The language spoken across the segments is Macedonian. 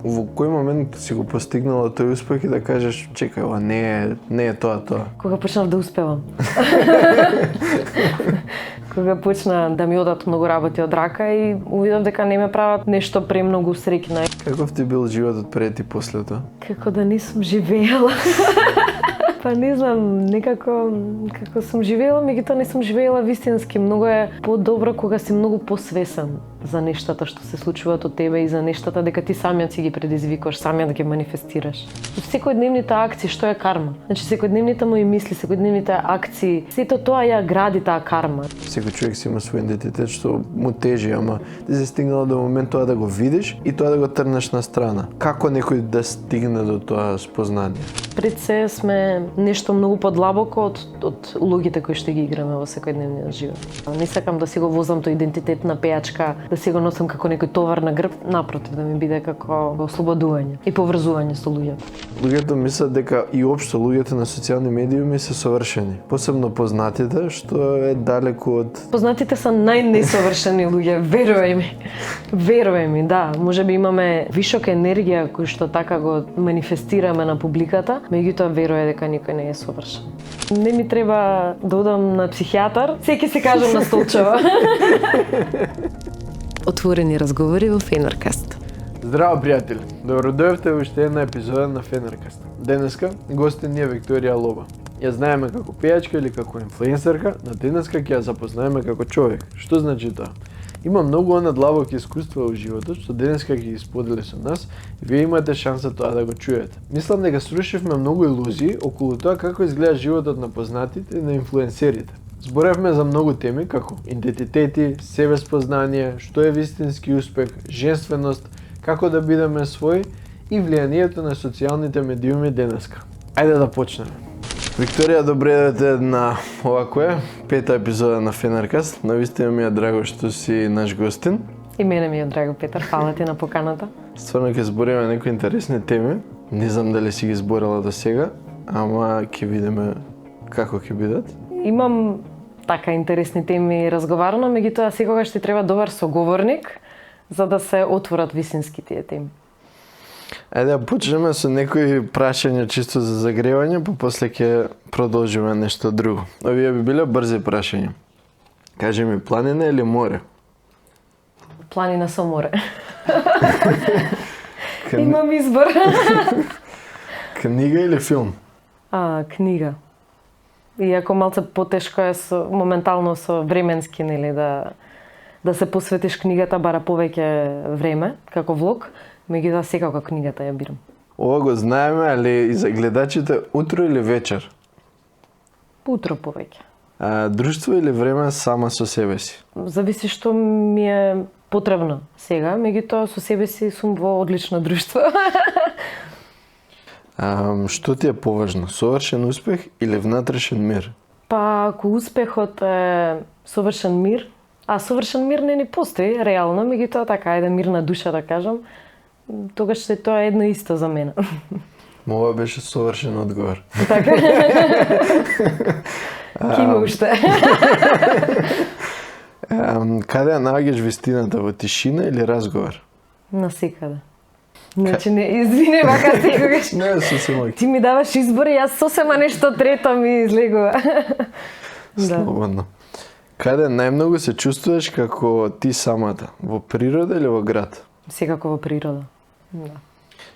Во кој момент си го постигнала тој успех и да кажеш, чекај, ова не е тоа? Кога почнав да успевам. Кога почна да ми одат многу работи од рака и увидов дека не ме прават нешто премногу среќна. Каков ти бил животот пред и после тоа? Како да не сум живеела. Па не знам, некако како сум живеела, меѓутоа не сум живеела вистински. Многу е подобро кога си многу посвесен за нештата што се случуваат од тебе и за нештата дека ти самиот си ги предизвикуваш, самиот да ги манифестираш. И секојдневните акции што е карма. Значи секојдневните мои мисли, секојдневните акции, сето тоа ја гради таа карма. Секој човек си има свој идентитет што му тежи, ама ти се стигнала до момент тоа да го видиш и тоа да го трнеш на страна. Како некој да стигне до тоа спознание? Пред се сме нешто многу подлабоко од улогите кои што ги играме во секојдневниот живот. Не сакам да си го возам тој идентитет на пејачка, да си го носам како некој товар на грб, напротив, да ми биде како ослободување и поврзување со луѓето. Луѓето мислат дека и општо луѓето на социјални медиуми се совршени, посебно познатите, што е далеку од... Познатите се најнесовршени луѓе, верувај ми, да, можеби имаме вишок енергија кој што така го манифестираме на публиката, меѓутоа верувај дека никој не е совршен. Не ми треба да одам на психијатар, секи се кажам на столчева. Отворени разговори во Фенеркаст. Здраво, пријатели! Добро дојавте во уште една епизода на Фенеркаст. Денеска гостин ни е Викторија Лоба. Ја знаеме како пејачка или како инфлуенсерка, но денеска ќе ја запознаеме како човек. Што значи тоа? Има многу надлабоки искуства во животот што денеска ќе ги сподели со нас и вие имате шанса тоа да го чуете. Мислам дека срушивме многу илузии околу тоа како изгледа животот на познатите и на инфлуенсерите. Зборевме за многу теми како идентитети, себеспознание, што е вистински успех, женственост, како да бидеме свој и влијанието на социјалните медиуми денеска. Ајде да почнеме. Викторија, добре дојдете на ова која пета епизода на Фенеркаст. Навистина ми е драго што си наш гостин. И мене ми е драго, Петар, фала ти на поканата. Стварно ќе збориме некои интересни теми. Не знам дали си ги зборила до сега, ама ќе видиме како ќе бидат. Имам така интересни теми разговарано, меѓутоа секогаш ти треба добар соговорник за да се отворат вистински тие теми. Ајде да почнеме со некои прашања чисто за загревање, па после ќе продолжиме нешто друго. Овие би биле брзи прашања. Кажи ми, планина или море? Планина со море. Имам избор. Книга или филм? Книга. Иако малце потешко е моментално со временски, нели, да се посветиш книгата бара повеќе време, како влог, меѓутоа секако книгата ја бирам. Ова го знаеме, али и за гледачите, утро или вечер? Утро повеќе. Друштво или време сама со себе си? Зависи што ми е потребно сега, меѓутоа со себе си сум во одлично друштво. Што ти е поважно, совршен успех или внатрешен мир? Па, ако успехот е совршен мир, совршен мир не ни постои реално, меѓутоа така е да мирна душа да кажам, тогаш се тоа е едно исто за мене. Ова беше совршен одговор. Така. Кима уште. Каде ја наоѓаш вистината, во тишина или разговор? Насекаде. Значи, не, извини, вака секогаш. Не, сосема. Ти ми даваш избори, јас сосема нешто трето ми излегува. Слободно. Каде најмногу се чувствуваш како ти самата? Во природа или во град? Секако во природа. Да.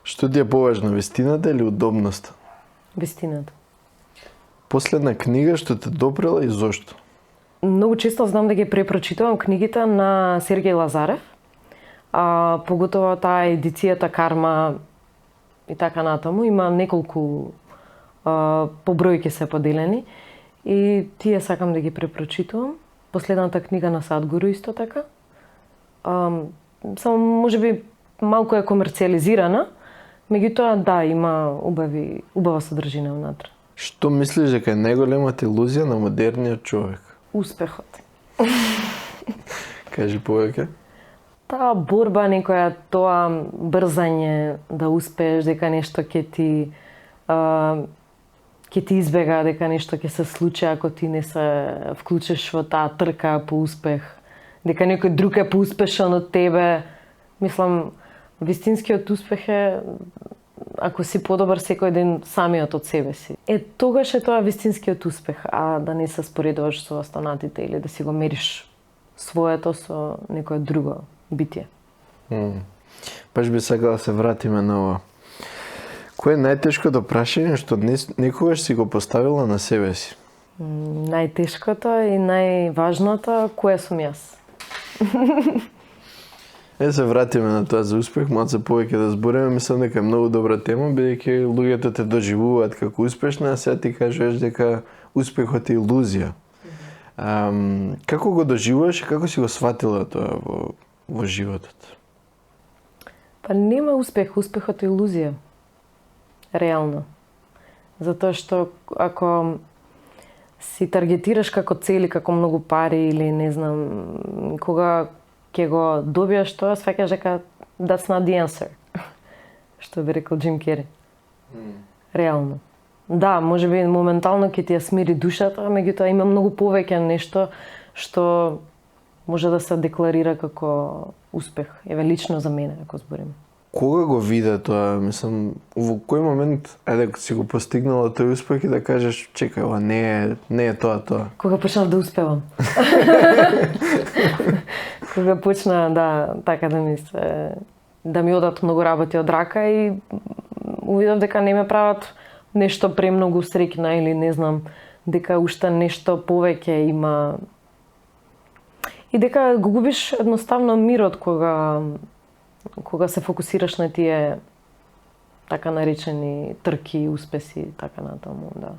Што ти е поважно, вистината или удобноста? Вистината. Последна книга што те допрела и зошто? Многу често знам да ги препрочитувам книгите на Сергеј Лазарев. Поготово таа едицијата Карма и така натаму. Има неколку по бројки се поделени и тие сакам да ги препрочитувам. Последната книга на Садгуру исто така. Само можеби малку е комерцијализирана, меѓутоа да, има убава содржина внатре. Што мислиш дека е најголемата илузија на модерниот човек? Успехот. Кажи повеќе. Таа борба некоја, тоа брзање да успееш, дека нешто ќе ти избега, дека нешто ќе се случи ако ти не се вклучиш во таа трка по успех, дека некој друг е поуспешен од тебе. Мислам, вистинскиот успех е ако си подобар секој ден самиот од себе си. Тогаш е тоа вистинскиот успех, а да не се споредуваш со останатите или да си го мериш своето со некое друго битие. Баш би сакала да се вратиме на ова. Кој е најтешкото прашање што некогаш си го поставила на себе си? Најтешкото и најважното, која сум јас? Се вратиме на тоа за успех, малце повеќе да збориме, мислам дека е многу добра тема, бидејќи луѓето те доживуваат како успешна, а сега ти кажеш дека успехот е илузија. Како го доживуваш и како си го сватила тоа во животот? Па нема успех, успехот е илузија. Реално. Затоа што ако си таргетираш како цели, како многу пари или не знам, кога ќе го добиеш тоа, сваќаш дека that's not the answer. Што би рекол Джим Кери. Реално. Да, можеби моментално ќе ти ја смири душата, меѓутоа има многу повеќе нешто што може да се декларира како успех. Еве лично за мене, ако зборим. Кога го виде тоа, мислам, во кој момент, ајде си го постигнала тој успех и да кажеш, чекај, ова не е тоа. Кога почнав да успевам. Кога почна така да ми одат многу работи од рака и увидов дека не ме прават нешто премногу среќна или не знам, дека уште нешто повеќе има. И дека го губиш едноставно мирот кога се фокусираш на тие така наречени трки, успеси, така натаму, да.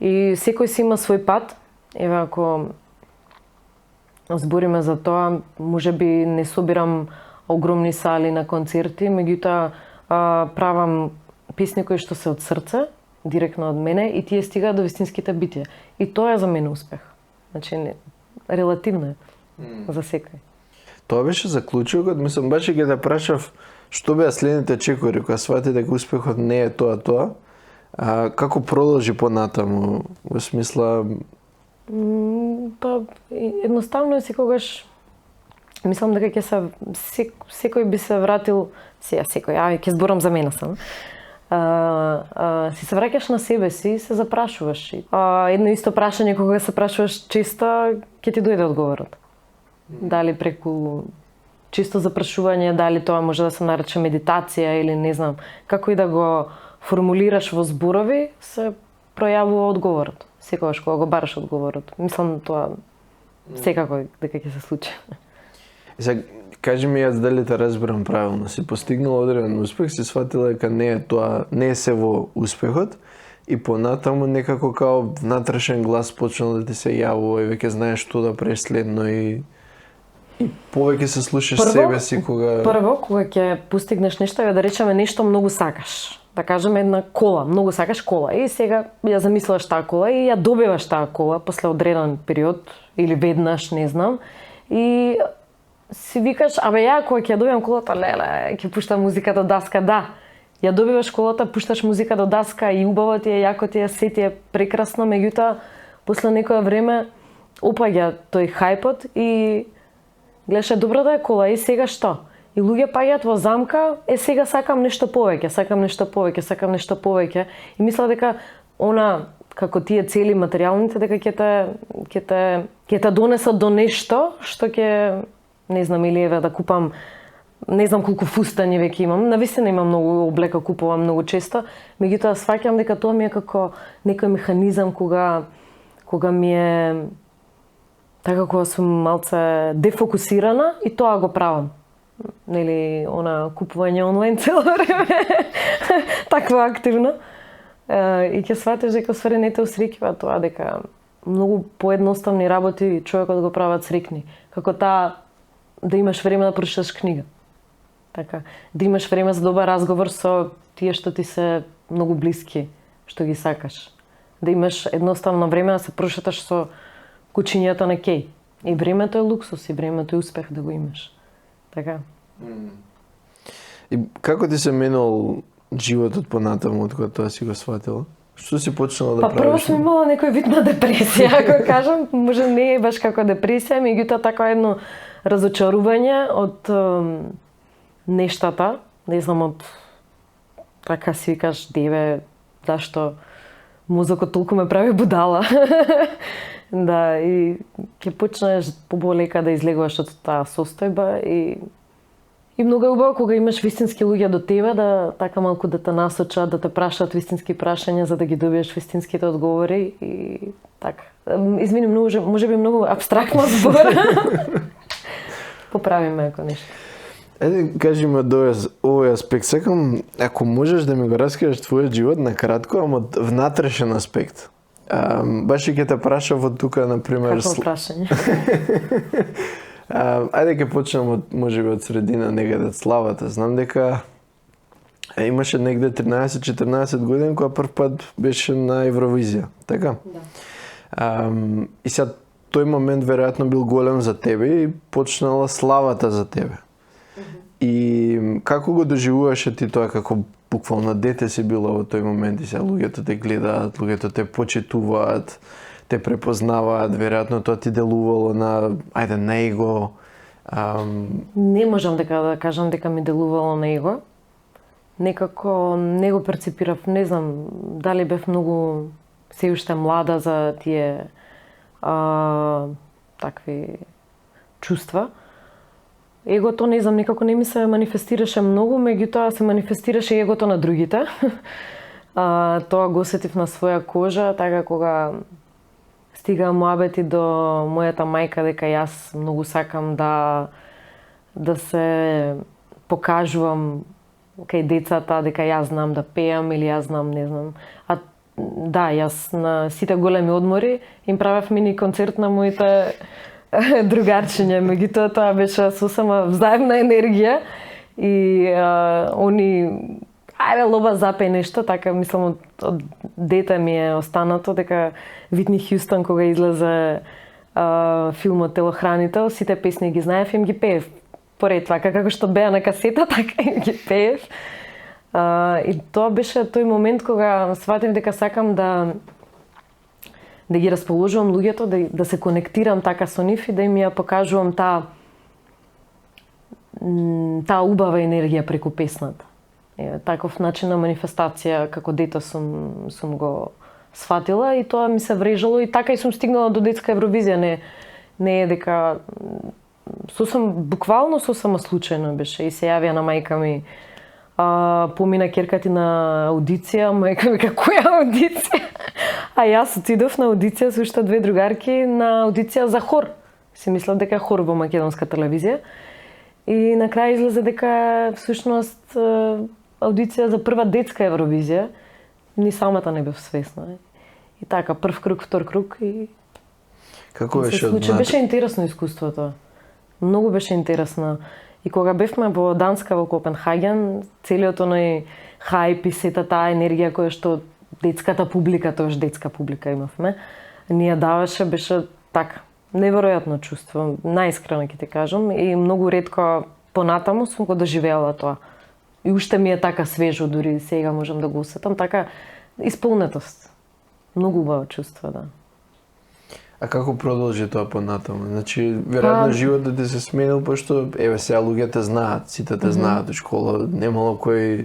И секој си има свој пат. Еве ако збориме за тоа, можеби не собирам огромни сали на концерти, меѓутоа правам песни кои што се од срце, директно од мене и тие стигаат до вистинските битија. И тоа е за мене успех. Значи релативно е за секој. Тоа беше заклучокот, мислам, баш ќе да прашав што беа следните чекори кога свати дека успехот не е тоа, како продолжи понатаму, во смисла... Па, едноставно секогаш, мислам дека секој би се вратил, ќе зборам за мене сам, си се враќаш на себе си и се запрашуваш. Едно исто прашање кога се прашуваш често, ќе ти дојде одговорот. Дали преку чисто запрашување, дали тоа може да се нарече медитација или не знам, како и да го формулираш во зборови, се пројавува одговорот. Секогаш кога го бараш одговорот. Мислам тоа секако дека ќе се случи. Сега, кажи ми јас дали те разбирам правилно. Си постигнала одреден успех, си сватила дека не е се во успехот и понатаму некако као внатрешен глас почнал да ти се јавува и веќе знаеш што да правиш следно и повеќе се слушаш себе си кога... Прво, кога ќе постигнеш нешто, да речеме нешто многу сакаш. Да кажеме една кола, многу сакаш кола и сега ја замислуваш таа кола и ја добиваш таа кола после одреден период или веднаш, не знам. И си викаш, ја кога ќе ја добиам колата, леле, ќе пуштам музика до даска, да. Ја добиваш колата, пушташ музика до даска и убаво ти е, јако ти е, се ти е прекрасно, меѓутоа после некое време опаѓа тој хајпот и гледаш добро да е кола и сега што? И луѓе паѓаат во замка, сега сакам нешто повеќе, сакам нешто повеќе и мисла дека она како тие цели материјалните дека ќе те донесат до нешто што ќе не знам или еве да купам не знам колку фустани веќе имам, навистина имам многу облека, купувам многу често, меѓутоа сваќам дека тоа ми е како некој механизам кога ми е така кога сум малце дефокусирана и тоа го правам. Нели, она купување онлайн цело време, такво активно. И ќе сватиш дека свари не те усреќува тоа, дека многу поедноставни работи човекот го прават среќни. Како таа да имаш време да прочиташ книга. Така, да имаш време за добар разговор со тие што ти се многу блиски, што ги сакаш. Да имаш едноставно време да се прошеташ со кучињата на Кеј. И времето е луксус, и времето е успех да го имаш. Така. И како ти се менал животот понатаму од кога тоа си го сватила? Што си почнала да правиш? Прво сум имала некој вид на депресија, ако кажам, може не е баш како депресија, меѓутоа така едно разочарување од нештата, не знам од така си викаш, деве, зашто мозокот толку ме прави будала. Да, и ќе почнеш поболека да излегуваш од таа состојба и многу е убаво кога имаш вистински луѓе до тебе да така малку да те насочат, да те прашаат вистински прашања за да ги добиеш вистинските одговори и така. Извини, може би многу апстрактно збора. Поправи ме ако нешто. Еде, кажи ме до овој аспект. Сакам, ако можеш да ми го раскажеш твојот живот на кратко, ама од внатрешен аспект. Баш ќе те прашав од тука, например... Какво прашање? Ајде ќе почнем од, можеби од средина, некаде од славата. Знам дека имаше негде 13-14 години кога прв пат беше на Евровизија, така? Да. И сега тој момент веројатно бил голем за тебе и почнала славата за тебе. И како го доживуваше ти тоа, како буквално дете си била во тој момент и сега луѓето те гледаат, луѓето те почитуваат, те препознаваат, веројатно тоа ти делувало на, ајде, на его. Не можам да кажам дека ми делувало на его. Некако не го перцепирав, не знам, дали бев многу се уште млада за тие такви чувства. Егото, не знам, некако не ми се манифестираше многу, меѓутоа се манифестираше егото на другите. Тоа го осетив на своја кожа, така кога стига муабети до мојата мајка дека јас многу сакам да се покажувам кај децата, дека јас знам да пеам или јас знам, не знам. Да, јас на сите големи одмори им правев мини концерт на моите другарчиња, меѓутоа тоа беше сосема взаемна енергија и они ајде лоба запеј нешто, така мислам од дете ми е останато дека Витни Хјустон кога излезе филмот Телохранител, сите песни ги знаев и им ги пеев. Поред това, како што беа на касета, така им ги пеев. И тоа беше тој момент кога сватив дека сакам да ги расположувам луѓето, да се конектирам така со нив и да им ја покажувам таа убава енергија преку песната. Таков начин на манифестација како дете сум го сфатила и тоа ми се врежало и така и сум стигнала до детска Евровизија. Не е дека буквално сосема случајно беше и се јавија на мајка ми. Помина керка ти на аудиција, мајка ми која аудиција? А јас отидов на аудиција со уште две другарки на аудиција за хор. Си мислев дека хор во македонска телевизија. И на крај излезе дека всушност аудиција за прва детска Евровизија. Ни самата не бев свесна. И така, прв круг, втор круг и... Како беше од Беше интересно искуството. Многу беше интересно. И кога бевме во Данска, во Копенхаген, целиот оној хајп и сета таа енергија која што детската публика, тоаш детска публика имавме, ни ја даваше, беше така, неверојатно чувство, најискрено ќе ти кажам, и многу ретко понатаму сум го доживеала тоа. И уште ми е така свежо, дури сега можам да го усетам, така исполнетост. Многу убаво чувство, да. А како продолжи тоа понатаму? Значи, веројатно животот ти се сменил, пошто еве сега луѓето знаат, сите те знаат од школа, немало кој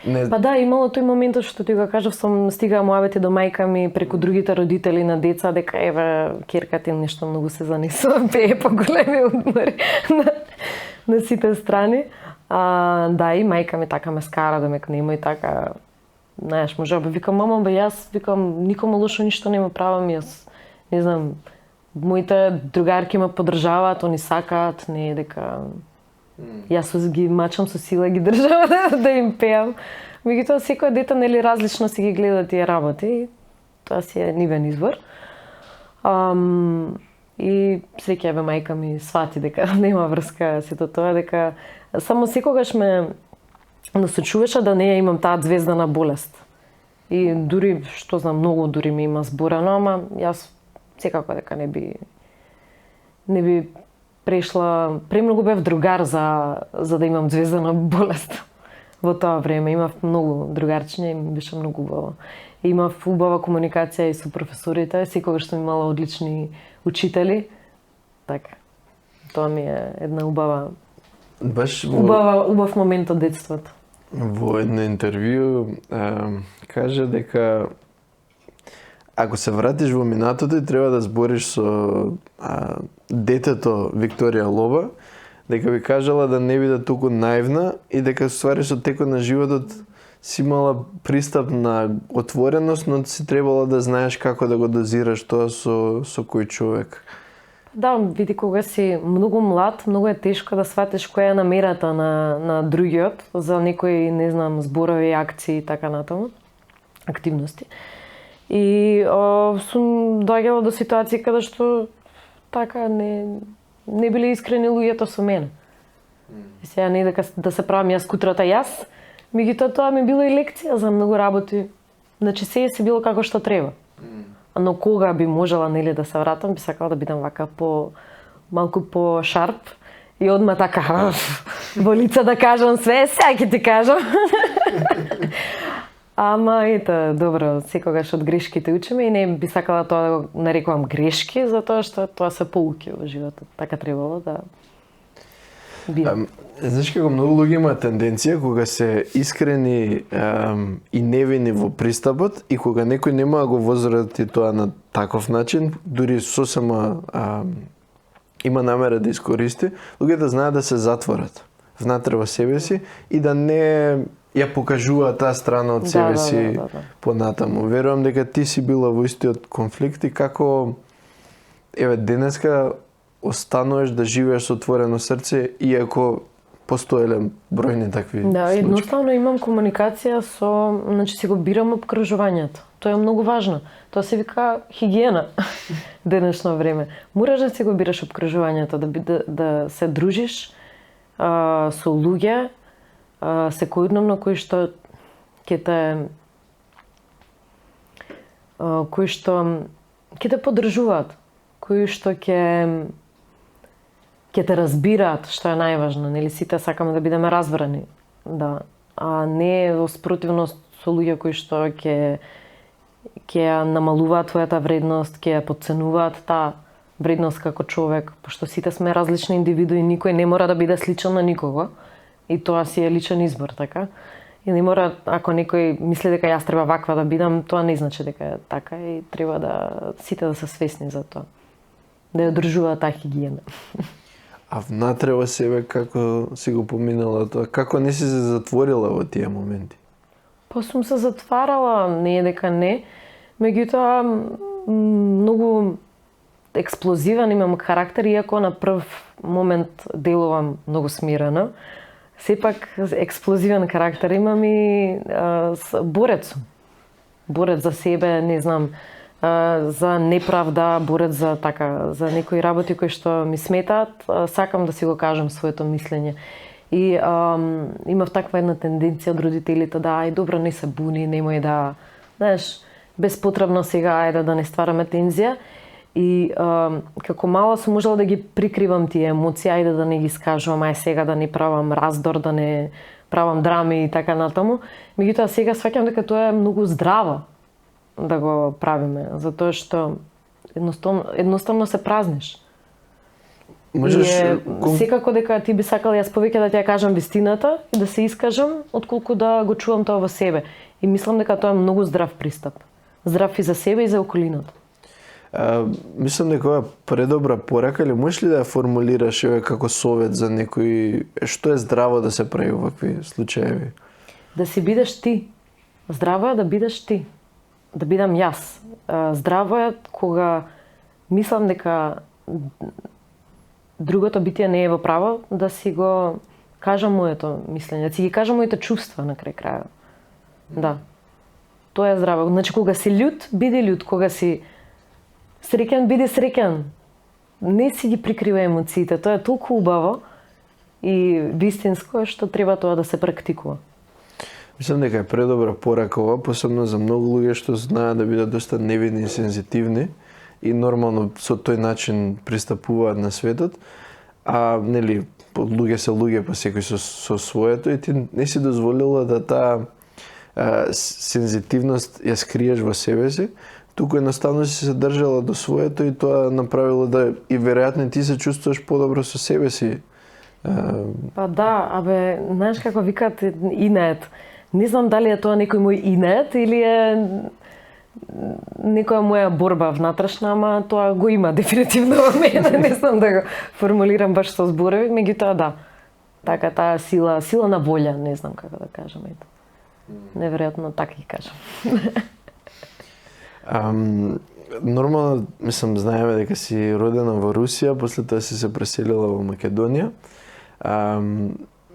не... Па да, имало тој моментот што ти го кажав, сум стигаа муабети до мајка ми преку другите родители на деца дека еве керка ти нешто многу се занесува, пее по големи одмори на сите страни. Да, и мајка ми така ме скара да ме немој така. Знаеш, може би викам мама, јас викам никому лошо ништо не ме правам, јас не знам, моите другарки ме поддржаваат, они сакаат, не е дека јас ги мачам со сила, ги држам да им пеам. Меѓутоа секој дете нели различно си ги гледа тие работи, тоа си е нивен избор. И среќа бе мајка ми свати дека нема врска сето тоа, дека само секогаш ме насочуваше да не ја имам таа звездана болест. И дури, што знам, многу дури ми има зборано, ама јас секако дека не би прешла, премногу бев другар за да имам звездана болест. Во тоа време имав многу другарчиња и ми беше многу убаво. Имав убава комуникација и со професорите, секогаш сум имала одлични учители. Така. Тоа ми е една убава Баш убав момент од детството. во едно интервју кажа дека ако се вратиш во минатото и треба да збориш со детето Викторија Лоба, дека би кажала да не биде толку наивна и дека ствари со текот на животот си имала пристап на отвореност, но си требала да знаеш како да го дозираш тоа со кој човек. Да, види, кога си многу млад, многу е тешко да сватиш која е намерата на другиот за некои, не знам, зборови, акции и така натаму, активности. И сум доаѓала до ситуации каде што така не биле искрени луѓето со мене. И сега не дека да се правам јас кутрата јас, меѓутоа тоа ми било и лекција за многу работи. Значи се било како што треба. Но кога би можела нели да се вратам, би сакала да бидам вака малку по шарп и одма така во лице да кажам све, сега ќе ти кажам. Ама ето, добро, секогаш од грешките учиме и не би сакала тоа да го нарекувам грешки, затоа што тоа се поуки во животот. Така требало да биде. Знаеш како многу луѓе имаат тенденција кога се искрени и невини во пристапот и кога некој нема да го возврати тоа на таков начин, дури сосема има намера да искористи, луѓето знаат да се затворат внатре во себе си и да не ја покажуваат таа страна од себе си понатаму. Верувам дека ти си била во истиот конфликт и како денеска остануваш да живееш со отворено срце иако постоеле бројни такви случаи. Да, едноставно имам комуникација со, значи си го бирам обкружувањето. Тоа е многу важно. Тоа се вика хигиена денешно време. Мораш да си го бираш обкружувањето, да се дружиш со луѓе секојдневно кои што ќе те поддржуваат, кои што ќе те разбираат, што е најважно, нели сите сакаме да бидеме разбрани, да, а не во спротивност со луѓе кои што ќе ја намалуваат твојата вредност, ќе ја подценуваат таа вредност како човек, пошто сите сме различни индивидуи, никој не мора да биде сличен на никого. И тоа си е личен избор, така? И не мора, ако некој мисли дека јас треба ваква да бидам, тоа не значи дека е така и треба да сите да се свесни за тоа. Да ја одржуваат таа хигиена. А внатре во себе како си го поминала тоа? Како не си се затворила во тие моменти? Па сум се затварала, не е дека не. Меѓутоа, многу експлозивен имам карактер, иако на прв момент делувам многу смирено. Сепак експлозивен карактер имам и борец сум. Борец за себе, не знам, за неправда, борец за за некои работи кои што ми сметаат, сакам да си го кажам своето мислење. И имав таква една тенденција од родителите да ај добро не се буни, немој да, знаеш, безпотребно сега ајде да не ствараме тензија. И како мала сум можела да ги прикривам тие емоции, ајде да не ги скажувам, ај сега да не правам раздор, да не правам драми и така натаму. Меѓутоа сега сваќам дека тоа е многу здраво да го правиме, затоа што едноставно се празниш. Секако дека ти би сакал јас повеќе да ти ја кажам вистината и да се искажам, отколку да го чувам тоа во себе. И мислам дека тоа е многу здрав пристап. Здрав и за себе и за околината. Мислам дека ова предобра порака, или можеш ли да ја формулираш како совет за некој, што е здраво да се прави во вакви случаеви? Да си бидеш ти. Здраво е да бидеш ти. Да бидам јас. Здраво е кога мислам дека другото битие не е во право, да си го кажам моето мислење, да си ги кажам моите чувства на крај крајот. Да. Тоа е здраво. Значи кога си љут, биди љут, кога си среќен, биди среќен. Не си ги прикрива емоциите, тоа е толку убаво и вистинско што треба тоа да се практикува. Мислам дека е предобра порака ова, посебно за многу луѓе што знаат да бидат доста невидни и сензитивни и нормално со тој начин пристапуваат на светот, а нели луѓе се луѓе, па секој со своето и ти не си дозволила да таа сензитивност ја скриеш во себе си, туку едноставно си се држала до своето и тоа направило да и веројатно ти се чувствуваш подобро со себе си Па да, знаеш како викаат инет. Не знам дали е тоа некој мој инет или е некоја моја борба внатрешна, ама тоа го има дефинитивно во мене. Не знам да го формулирам баш со зборови, меѓутоа да. Така таа сила на волја, не знам како да кажам, ето. Неверојатно така ги кажам. Нормално, мислам, знаеме дека си родена во Русија, после тоа си се преселила во Македонија.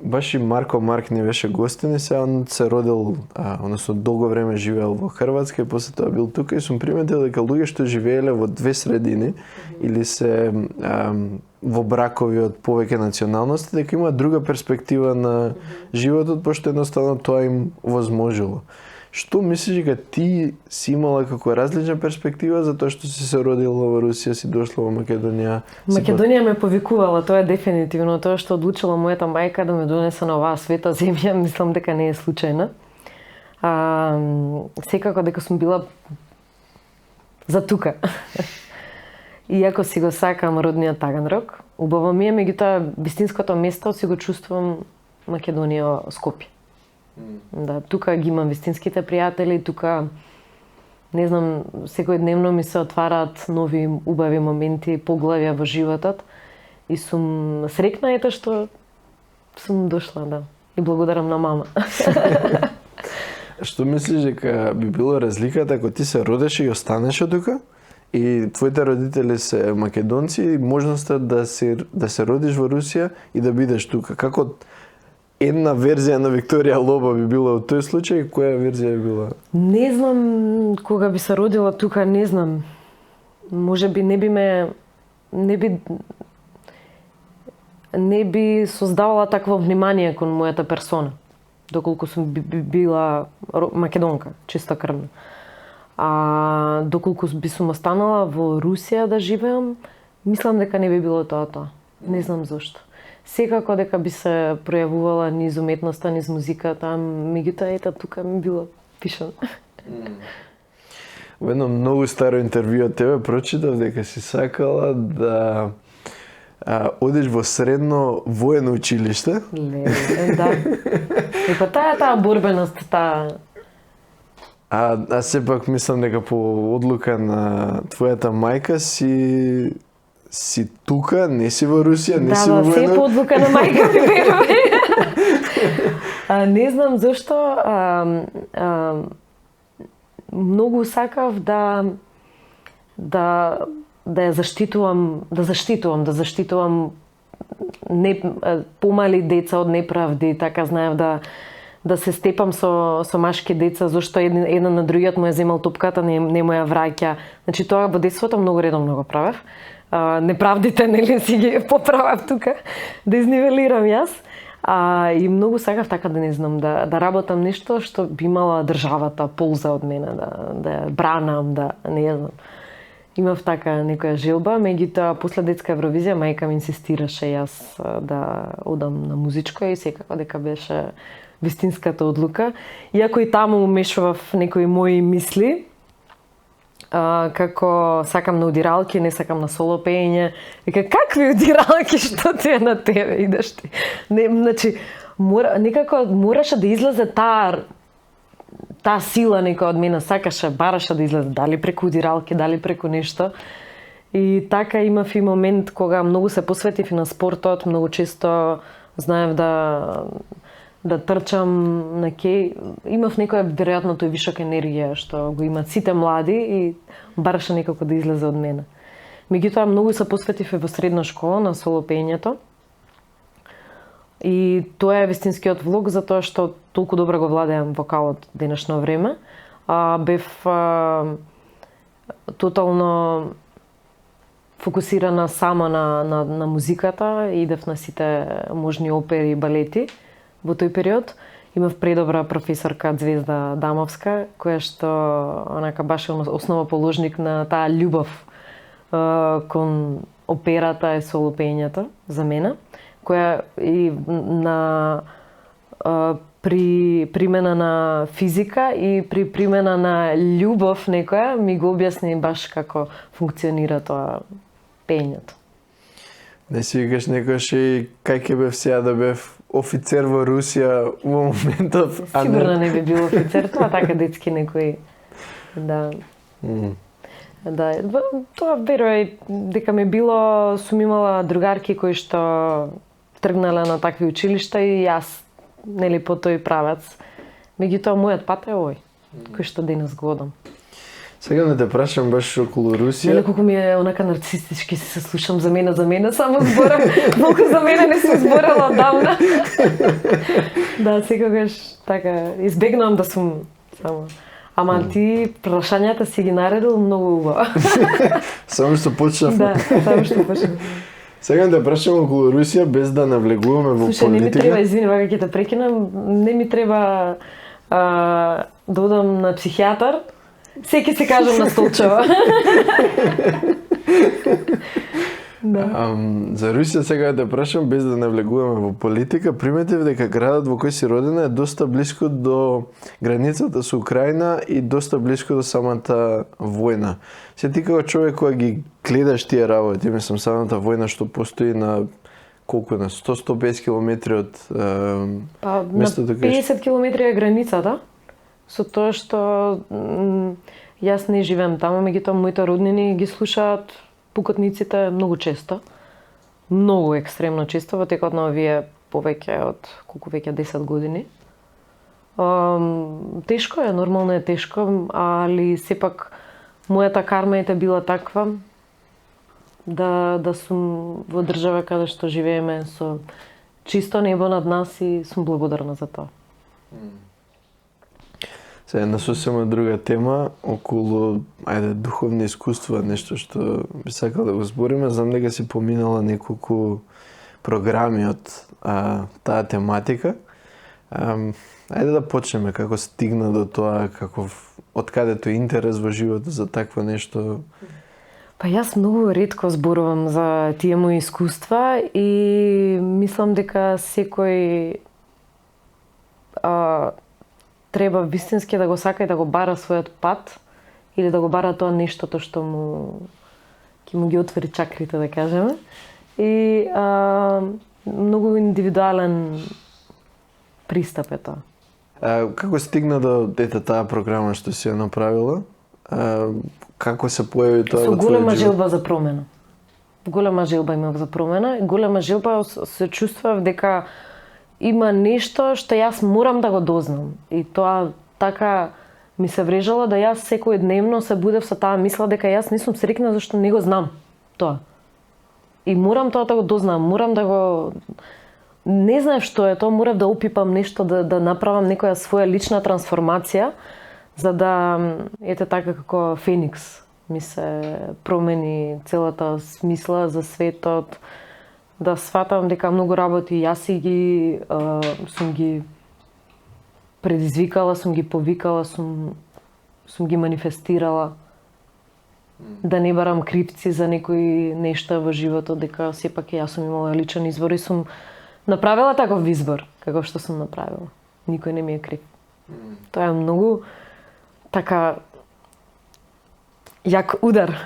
Баш и Марко Марк не беше гостин и се он се родил, односно долго време живеел во Хрватска и после тоа бил тука и сум приметил дека луѓе што живееле во две средини или се во бракови од повеќе националности, дека има друга перспектива на животот, пошто едноставно тоа им возможило. Што мислиш дека ти си имала како различна перспектива за тоа што си се родила во Русија, си дошла во Македонија? Македонија ме повикувала, тоа е дефинитивно. Тоа што одлучила мојата мајка да ме донесе на оваа света земја, мислам дека не е случајно. Секако дека сум била за тука. Иако си го сакам родниот Таганрог, убаво ми е, меѓутоа вистинското место си го чувствувам Македонија, Скопје. Да, тука ги имам вистинските пријатели, тука не знам, секојдневно ми се отвараат нови убави моменти, поглавја во животот и сум среќна ето што сум дошла, да. И благодарам на мама. Што мислиш дека би било разликата ако ти се родеше и останеше тука? И твоите родители се македонци и можноста да се родиш во Русија и да бидеш тука. Како една верзија на Викторија Лоба би била во тој случај, која верзија би била? Не знам кога би се родила тука, не знам. Можеби не би создавала такво внимание кон мојата персона, доколку сум била македонка, чиста крвна. А доколку би сум останала во Русија да живеам, мислам дека не би било тоа. Не знам зошто. Секако дека би се пројавувала низ уметноста, низ музиката, меѓутоа ета тука ми било пишано. Во едно многу старо интервју од тебе прочитав дека си сакала да одиш во средно воено училиште. Да. И па таа борбеност, таа... А сепак мислам дека по одлука на твојата мајка си тука, не си во Русија, не си во воено. Да, се по одлука на мајка ми верувам. Не знам зошто, многу сакав да ја заштитувам помали деца од неправди, така знаев да се степам со машки деца, зашто еден на другиот му ја земал топката, не му ја враќа. Значи тоа во детството многу редовно го правев. Неправдите, нели, си ги поправав тука, да изнивелирам јас. И многу сакав така да не знам, да работам нешто што би имала државата полза од мене, да ја бранам, да не знам. Имав така некоја желба, меѓутоа после детска Евровизија мајка ми инсистираше јас да одам на музичко и секако дека беше вистинската одлука. Иако и таму умешував некои мои мисли, како сакам на удиралки, не сакам на соло пеење. Вика, какви удиралки, што ти е на тебе, идеш ти? Значи, некако мораше да излезе таа сила некоја од мене, бараше да излезе, дали преку удиралки, дали преку нешто. И така имав и момент кога многу се посветив и на спортот, многу често знаев да трчам на кеј, имав некоја веројатно тој вишок енергија што го имаат сите млади и бараше некако да излезе од мене. Меѓутоа многу се посветив и во средна школа на соло пеењето. И тоа е вистинскиот влог затоа што толку добро го владеам вокалот денешно време. Бев тотално фокусирана сама на музиката, идев на сите можни опери и балети. Во тој период имав предобра професорка Звезда Дамовска, која што онака баш основоположник на таа љубов кон операта и соло пеењето за мене, која и при примена на физика и при примена на љубов некоја ми го објасни баш како функционира тоа пеењето. Не си викаш некојаш и кај ќе бев сега да бев офицер во Русија во моментот, а Сигурно не би бил офицер, тоа така детски некој. Да. Да, тоа верувај дека ми било, сум имала другарки кои што тргнале на такви училишта и јас нели по тој правец. Меѓутоа мојот пат е овој, кој што денес го одам. Сега не те прашам баш околу Русија. Нели колку ми е онака нарцистички се слушам за мене само зборам, колку за мене не сум зборала одамна. Да, секогаш така избегнувам да сум само. Ама ти прашањата си ги наредил многу убаво. Само што почнав. Да, само што почнав. Сега да прашам околу Русија без да навлегуваме во политика. Слушај, не ми треба, извини, вака ќе те прекинам, не ми треба да одам на психијатар. Секи се кажам на столчева. Да. За Русија сега да прашам без да навлегуваме во политика, приметив дека градот во кој си родена е доста блиско до границата со Украина и доста блиско до самата војна. Се ти како човек кога ги гледаш тие работи, мислам самата војна што постои на колку на 100-150 километри од па на 50 километри е границата. Со тоа што јас не живеам таму, меѓутоа моите роднини ги слушаат пукотниците многу често. Многу екстремно често во текот на овие повеќе од колку веќе 10 години. Тешко е, нормално е тешко, али сепак мојата карма ете била таква да сум во држава каде што живееме со чисто небо над нас и сум благодарна за тоа. Сега на сосема друга тема, околу, духовни искуства, нешто што би сакал да го збориме. Знам дека си поминала неколку програми од таа тематика. Ајде да почнеме, како стигна до тоа, од каде тој интерес во животот за такво нешто? Па јас многу ретко зборувам за тие мои искуства и мислам дека секој треба вистински да го сака и да го бара својот пат или да го бара тоа нештото што ќе му ги отвори чакрите, да кажеме. И многу индивидуален пристап е тоа. Како стигна до таа програма што си ја направила? Како се појави тоа во твојот живот? Со голема желба за промена. Голема желба имав за промена. Голема желба се чувствував дека има нешто што јас морам да го дознам. И тоа така ми се врежало да јас секојдневно се будев со таа мисла дека јас не сум среќна зашто не го знам тоа. И морам тоа да го дознам, морам да го... Не знаев што е тоа, морав да опипам нешто, да направам некоја своја лична трансформација, за да, ете така како Феникс, ми се промени целата смисла за светот, да сватам дека многу работи јас сум ги предизвикала, сум ги повикала, сум ги манифестирала. Да не барам кривци за некои нешта во животот, дека сепак јас сум имала личен избор и сум направила таков избор, како што сум направила. Никој не ми е крив. Тоа е многу така јак удар.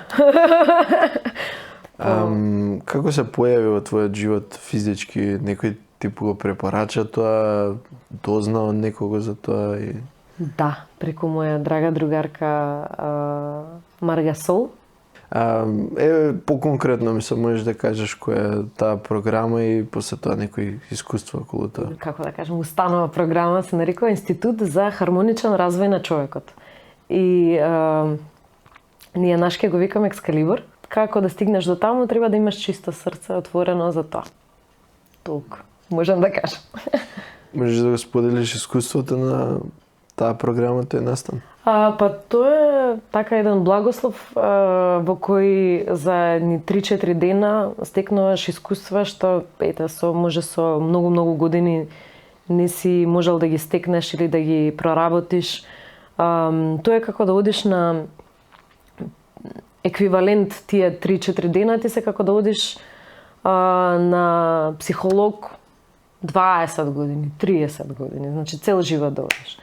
Како се појави во твојот живот физички? Некој ти го препорача тоа, дозна од некого за тоа? Да, преку моја драга другарка Марга Сол. Поконкретно ми се можеш да кажеш која е таа програма и после тоа некои искуства околу тоа? Како да кажем, установа програма се нарекува Институт за хармоничен развој на човекот. И ние нашке го викаме Екскалибур. Како да стигнеш до таму, треба да имаш чисто срце, отворено за тоа. Толку, можам да кажам. Можеш да го споделиш искуството на таа програма, тој настан? Па тоа е така еден благослов во кој за едни 3-4 дена стекнуваш искуства што може со многу години не си можел да ги стекнеш или да ги проработиш. Тоа е како да одиш на еквивалент тие 3-4 дена, ти се како да одиш на психолог 20 години, 30 години, значи цел живот да одиш.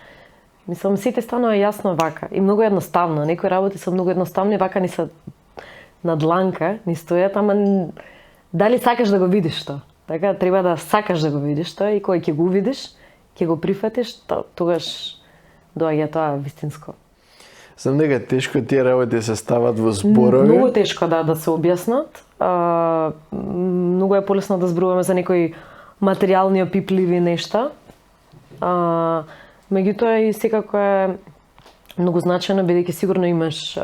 Мислам, сите станува јасно вака и многу едноставно. Некои работи се многу едноставни, вака ни се на дланка, ни стојат, ама дали сакаш да го видиш тоа. Така, треба да сакаш да го видиш тоа и кога ќе го видиш, ќе го прифатиш, тогаш доаѓа тоа вистинско. Знам дека тешко тие работи се стават во зборови. Многу тешко да се објаснат. Многу е полесно да зборуваме за некои материјални опипливи нешта. Меѓутоа и секако е многу значајно, бидејќи сигурно имаш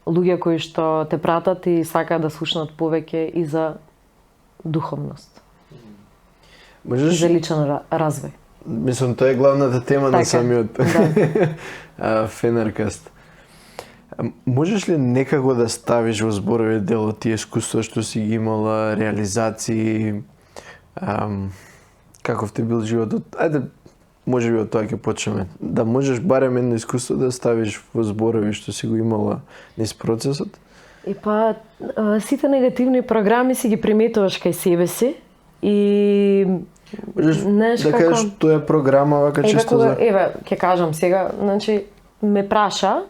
луѓе кои што те пратат и сакаат да слушнат повеќе и за духовност. Можеш... За личен развој. Мислам, тоа е главната тема на самиот да. Фенеркаст. Можеш ли некако да ставиш во зборови дел од тие искуства што си ги имала, реализации, каков ти бил животот? Ајде, може би од тоа ќе почнеме. Да можеш барем едно искуство да ставиш во зборови што си го имала низ процесот? И па, сите негативни програми си ги приметуваш кај себе си и можеш да кажеш тоа е програма вака чисто за... Еве, ќе кажам сега, значи ме праша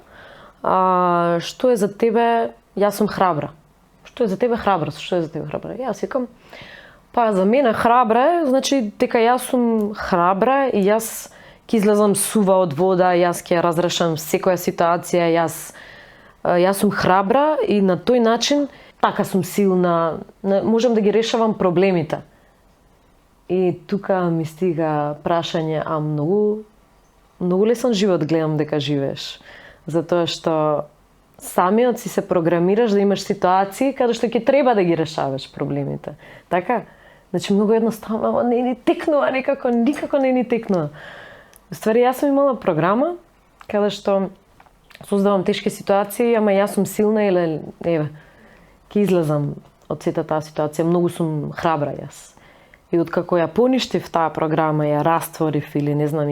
што е за тебе, јас сум храбра. Што е за тебе храброст? Што е за тебе храбра? Јас викам, па за мене храбра е, значи дека јас сум храбра и јас ќе излезам сува од вода, јас ќе разрешам секоја ситуација, јас сум храбра и на тој начин така сум силна, можам да ги решавам проблемите. И тука ми стига прашање, многу лесен живот гледам дека живееш. Затоа што самиот си се програмираш да имаш ситуации каде што ќе треба да ги решаваш проблемите. Така? Значи многу едноставно, ама не ни текнува никако не ни текнува. Ствари, јас сум имала програма каде што создавам тешки ситуации, ама јас сум силна или еве, ќе излезам од сета таа ситуација, многу сум храбра јас. И откако ја поништив таа програма, ја растворив или не знам,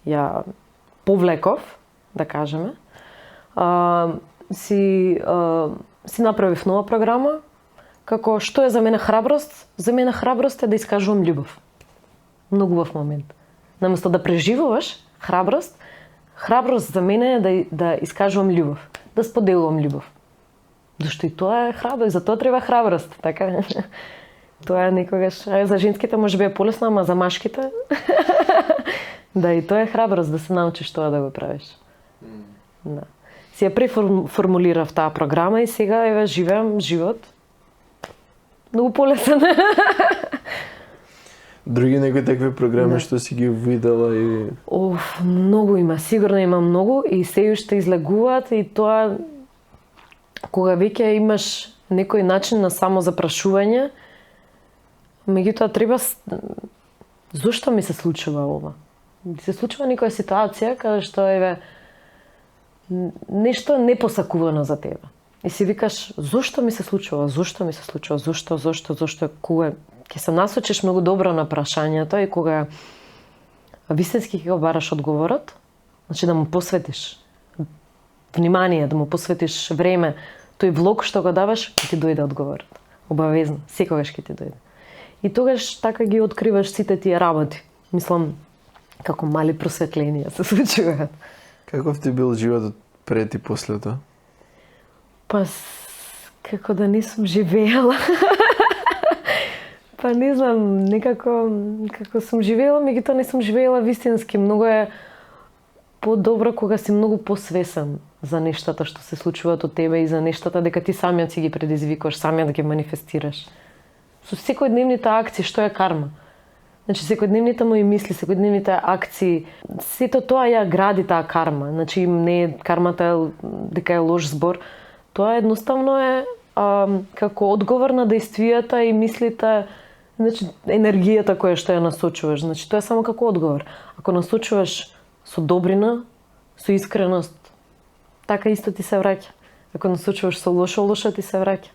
ја повлеков, да кажеме, си направив нова програма, како што е за мене храброст? За мене храброст е да искажувам љубов. Многу убав момент. Наместо да преживуваш храброст за мене е да искажувам љубов, да споделувам љубов. Зашто и тоа е храбро, и за тоа треба храброст, така? Тоа е некогаш, за женските може би е полесно, ама за машките да, и тоа е храброст да се научиш тоа да го правиш. Да. Си ја преформулирав таа програма и сега еве живеам живот многу полесен. Други некои такви програми што си ги видела и... Многу има, сигурно има многу и се уште излегуваат и тоа кога веќе имаш некој начин на самозапрашување, меѓутоа треба зошто ми се случува ова? Се случува некоја ситуација каде што еве нешто непосакувано за тебе. И си викаш зошто ми се случува? Зошто? Кога ќе се насочиш многу добро на прашањето и кога вистински ќе го бараш одговорот, значи да му посветиш внимание, да му посветиш време, тој влог што го даваш, ќе ти дојде одговорот. Обавезно, секогаш ќе ти дојде. И тогаш така ги откриваш сите тие работи. Мислам, како мали просветленија се случуваат. Каков ти бил животот пред и после тоа? Па, како да не сум живеела. Па не знам, некако како сум живеела, меѓутоа не сум живеела вистински. Многу е подобро кога си многу посвесен за нештата што се случуваат од тебе и за нештата дека ти самиот си ги предизвикуваш, самиот да ги манифестираш. Со секојдневните акции, што е карма. Значи, секојдневните мои мисли, секојдневните акции, сето тоа ја гради таа карма. Значи, не кармата дека е лош збор, тоа едноставно е како одговор на действијата и мислите, значи, енергијата која што ја насочуваш. Значи, тоа е само како одговор. Ако насочуваш со добрина, со искреност, така исто ти се враќа. Ако насочуваш со лошо ти се враќа.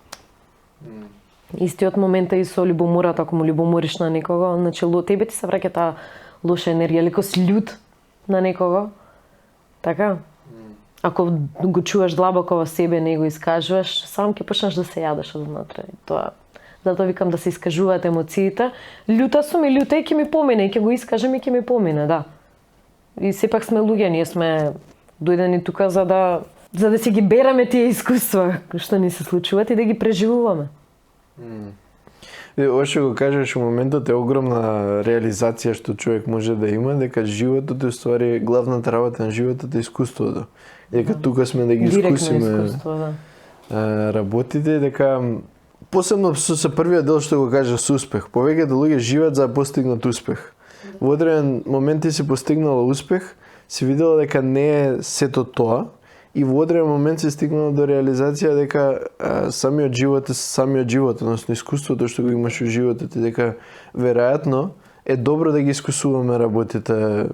Истиот момент е и со љубомората, ако му љубомориш на некого, значи тебе ти се враќа таа лоша енергија, леко си љут на некого. Така? Ако го чуваш длабоко во себе, не го искажуваш, сам ќе почнеш да се јадеш однатре. Тоа. Затоа викам да се искажуваат емоциите. Љута сум и љута и ќе ми помине, ќе го искажам и ќе ми помине, да. И сепак сме луѓе, ние сме дојдени тука за да за да си ги бераме тие искуства што ни се случуваат и да ги преживуваме. Ова што го кажеш во моментот е огромна реализација што човек може да има, дека животот е ствари главната работа на животот е искуството. Дека тука сме да ги искусиме искуство, да. работите, дека посебно со првиот дел што го кажа со успех. Повеќето луѓе живеат за да постигнат успех. Во одреден момент ти си постигнала успех, си видела дека не е сето тоа и во одреден момент си стигнала до реализација дека самиот живот, односно искуството што го имаш во животот и дека веројатно е добро да ги искусуваме работите,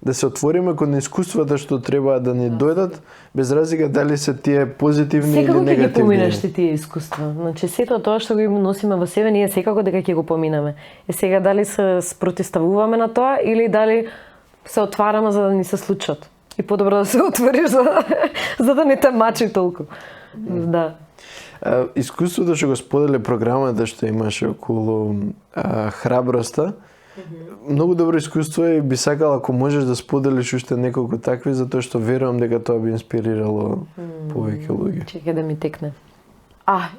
да се отвориме кон искуствата што треба да ни дојдат, без разлика дали се тие позитивни или негативни. Секако ќе ги поминеш тие искуства. Значи сето тоа што го носиме во себе, ние секако дека ќе го поминаме. И сега дали се спротивставуваме на тоа или дали се отвараме за да ни се случат. И подобро да се отвориш за да не те мачи толку. Да. Искуството што го сподели програмата што имаше околу храброста, многу добро искуство и би сакала ако можеш да споделиш уште неколку такви, затоа што верувам дека тоа би инспирирало повеќе луѓе. Чекај да ми текне.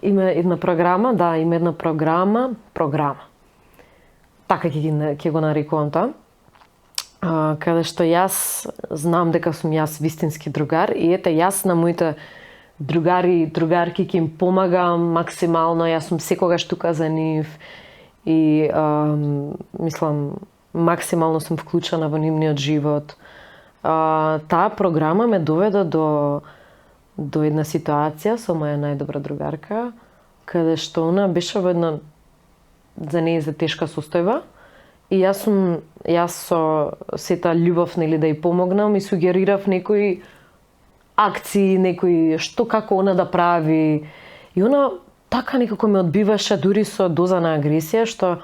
Има една програма, има една програма. Така ќе го нарекувам тоа. Каде што јас знам дека сум јас вистински другар и ете јас на моите другари и другарки ќе им помагам максимално, јас сум секогаш тука за нив и мислам максимално сум вклучена во нивниот живот. Таа програма ме доведе до една ситуација со моја најдобра другарка, каде што она беше во една за неја за тешка состојба. И јас со сета љубов нели да ја помогнам и сугерирав некои акции, некои што како она да прави. И она така некако ме одбиваше дури со доза на агресија што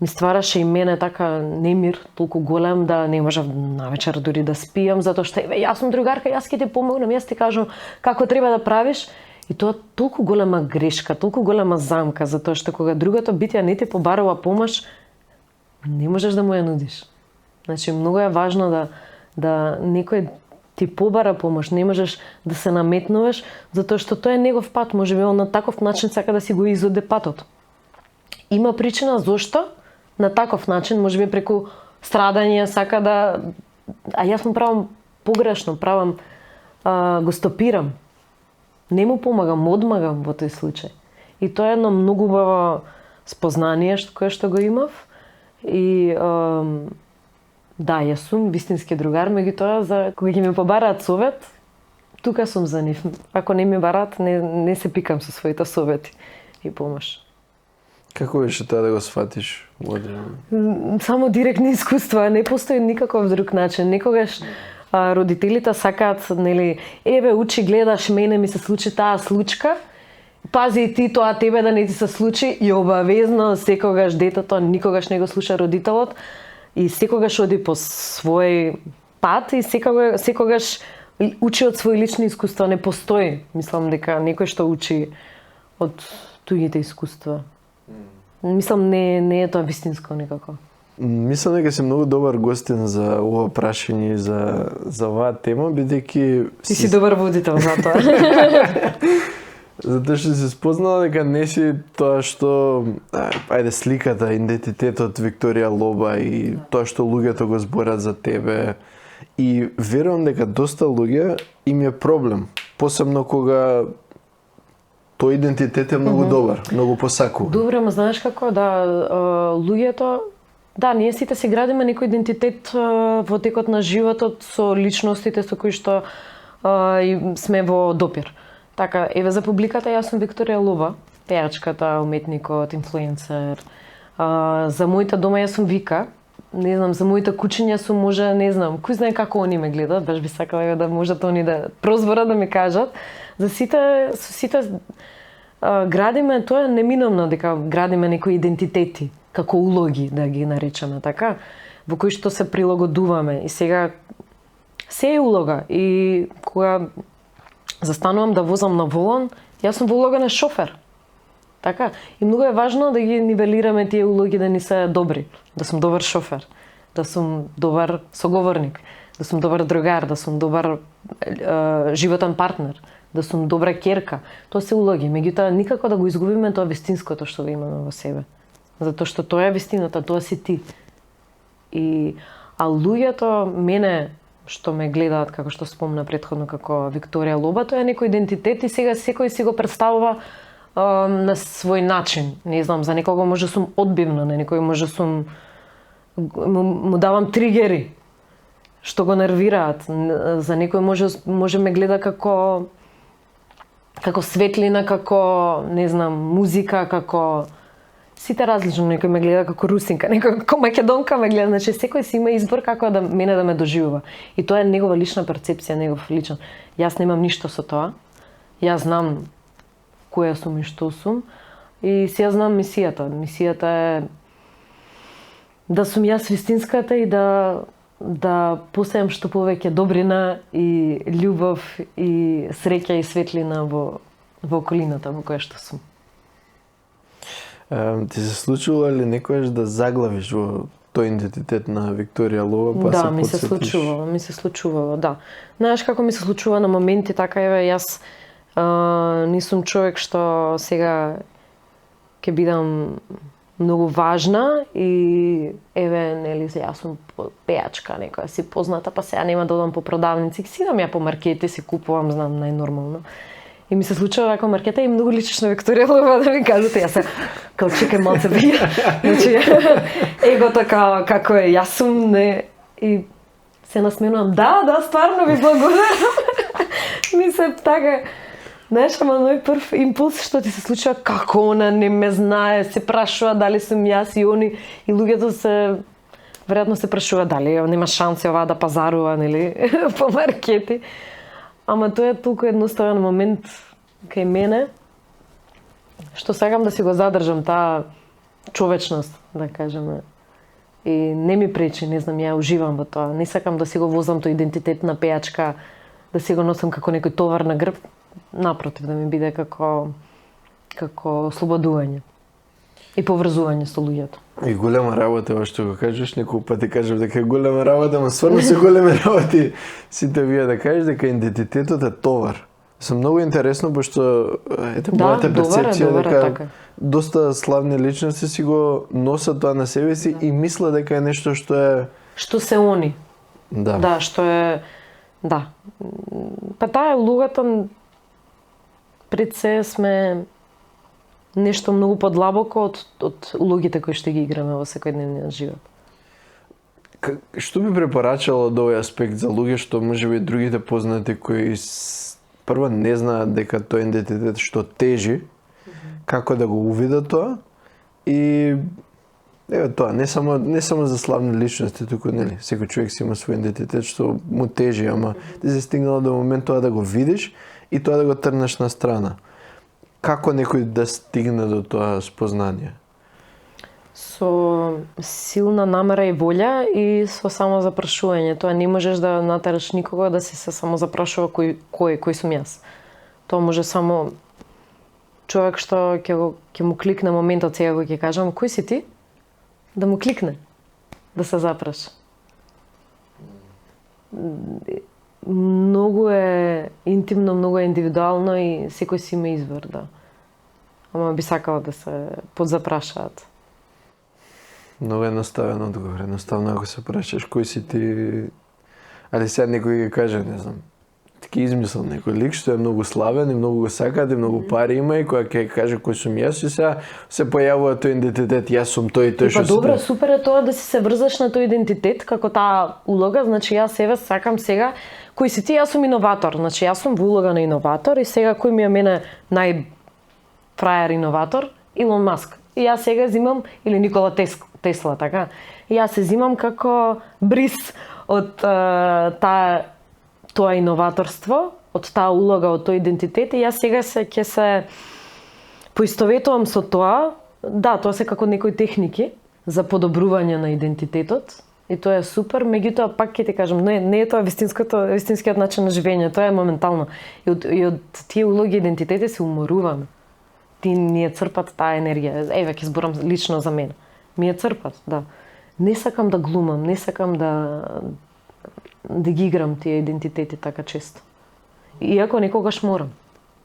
ми ствараше и мене така немир толку голем да не можев навечер дури да спијам затоа што јас сум другарка, јас ќе ти помогнам, јас ти кажам како треба да правиш. И тоа толку голема грешка, толку голема замка затоа што кога другото битие не ти побарува помош, не можеш да му ја нудиш. Значи, многу е важно да некој ти побара помош, не можеш да се наметнуваш, затоа што тоа е негов пат, можеби он на таков начин сака да си го изоде патот. Има причина зошто на таков начин, можеби преку страдање сака да... А јас му правам погрешно, го стопирам. Не му помагам, му одмагам во тој случај. И тоа е едно многу убаво спознание кое што го имав. И јас сум вистински другар, меѓутоа кога ќе ми побараат совет, тука сум за нив. Ако не ми бараат, не се пикам со своите совети и помош. Како беше тоа да го сфатиш? Само директни искуства, не постои никаков друг начин. Некогаш родителите сакаат, нели, еве учи, гледаш, мене ми се случи таа случка, пази и ти тоа тебе да не ти се случи и обавезно секогаш детето никогаш не го слуша родителот и секогаш оди по свој пат и секогаш учи од своји лични искуства. Не постои, мислам дека некој што учи од туѓите искуства. Мислам не е тоа вистинско некако. Мислам дека си многу добар гостин за ова прашање и за оваа тема, бидејќи ти си добар водител за тоа. Затоа што си спознала дека не си тоа што, сликата, идентитетот Викторија Лоба и тоа што луѓето го зборат за тебе. И верувам дека доста луѓе им е проблем, посебно кога тој идентитет е многу добар, многу посакуван. Добре, ма знаеш како луѓето, ние сите си градиме некој идентитет во текот на животот со личностите со кои што сме во допир. Така, еве за публиката, јас сум Викторија Лоба, пејачката, уметникот, инфлуенсер. За моите дома јас сум Вика. Не знам, за моите кучиња сум може, не знам, кој знае како они ме гледат, баш би сакала да можат они да прозборат да ми кажат. За сите градиме, тоа е неминовно дека градиме некои идентитети, како улоги да ги наречеме така, во кои што се прилагодуваме. И сега се е улога и кога застанувам да возам на волан, јас сум во улога на шофер. Така, и многу е важно да ги нивелираме тие улоги да ни се добри, да сум добар шофер, да сум добар соговорник, да сум добар другар, да сум добар животен партнер, да сум добра ќерка. Тоа се улоги, меѓутоа никако да го изгубиме тоа вистинското што го имаме во себе. Затоа што тоа е вистината, тоа си ти. А луѓето мене што ме гледаат, како што спомна претходно, како Викторија Лоба, тоа е некој идентитет и сега секој си го представува на свој начин. Не знам, за некого може сум одбивна, на некој може сум му давам тригери што го нервираат. За некој може ме гледа како светлина, како не знам, музика, како сите различно, некој ме гледа како русинка, некој како македонка ме гледа, значи секој си има избор како да мене да ме доживува. И тоа е негова лична перцепција, негов личен. Јас немам ништо со тоа. Јас знам која сум и што сум и си ја знам мисијата. Мисијата е да сум јас вистинската и да посеам што повеќе добрина и љубов и среќа и светлина во околината во која што сум. Ти се случува ли некојаш да заглавиш во тој идентитет на Викторија Лоба, па да, се ми се случувало, да. Знаеш како ми се случува на моменти, така еве, јас не сум човек што сега ќе бидам многу важна и еве, нели, јас сум пејачка, некоја си позната, па сега нема да одам по продавници, си идам ја по маркети, си купувам, знам, најнормално. И ми се случува вака маркета и многу личиш на Викторија Лоба, да ми кажете, јас се као чекај малце бија. Значи, егото како е, јас сум, не, и се насменувам, да, стварно ви благодарам. Ми се така, знаеш, ама мој прв импулс што ти се случува, како она не ме знае, се прашува дали сум јас и они, и луѓето се, веројатно се прашува дали нема шанси оваа да пазарува, нели, по маркети. Ама тоа е толку едноставен момент кај мене, што сакам да си го задржам таа човечност, да кажеме. И не ми пречи, не знам, ја уживам во тоа. Не сакам да си го возам тој идентитет на пејачка, да си го носам како некој товар на грб, напротив, да ми биде како ослободување и поврзување со луѓето. И голема работа, ова што го кажеш, некој пати кажав дека е голема работа, ама стварно се големи работи сите вие да кажеш дека идентитетот е товар. Се многу интересно, пошто ете мојата перцепција дека така. Доста славни личности си го носат тоа на себе си и мислат дека е нешто што е што се они. Да. Да, што е да. Па таа е улогата, пред се сме нешто многу подлабоко од улогите кои што ги играме во секојдневниот живот. Што би препорачало од овој аспект за луѓе што можеби другите познати кои прво не знаат дека тој идентитет што тежи, како да го увидат тоа и еве тоа, не само за славни личности, туку нели, секој човек си има свој идентитет што му тежи, ама ти се стигнало до момент тоа да го видиш и тоа да го трнеш на страна. Како некој да стигне до тоа спознание? Со силна намера и волја и со само запрашување. Тоа не можеш да натераш никого да се само запрашува кој сум јас. Тоа може само човек што ќе му кликне моментот сега кога ќе кажам кој си ти, да му кликне, да се запраша. Многу е интимно, многу е индивидуално и секој си има избор, да. Ама би сакала да се подзапрашаат. Многу едноставен одговор. Едноставно ако се прашаш кој си ти, али сега некој ќе каже, не знам, ти измислил некој лик што е многу славен и многу го сакаат и многу пари има и која ќе каже кој сум јас и сега се појавува тој идентитет, јас сум тој и тој што си. Па добро, супер е тоа да си се врзаш на тој идентитет како таа улога, значи јас себе сакам сега кој си ти, јас сум иноватор, значи јас сум во улога на иноватор и сега кој ми е мене најфраер иноватор, Илон Маск. И јас сега зимам, или Никола Тесла, така. И јас се зимам како бриз од тоа иноваторство, од таа улога, од тој идентитет и јас сега ќе се поистоветувам со тоа. Да, тоа се како некои техники за подобрување на идентитетот и тоа е супер, меѓутоа пак ќе ти кажам, не е тоа вистинскиот начин на живење, тоа е моментално. И од тие улоги идентитети се уморуваме. Ти ни ја црпат таа енергија. Еве ќе зборам лично за мене. Ми ја црпат, да. Не сакам да глумам, не сакам да да ги играм тие идентитети така често. Иако некогаш морам.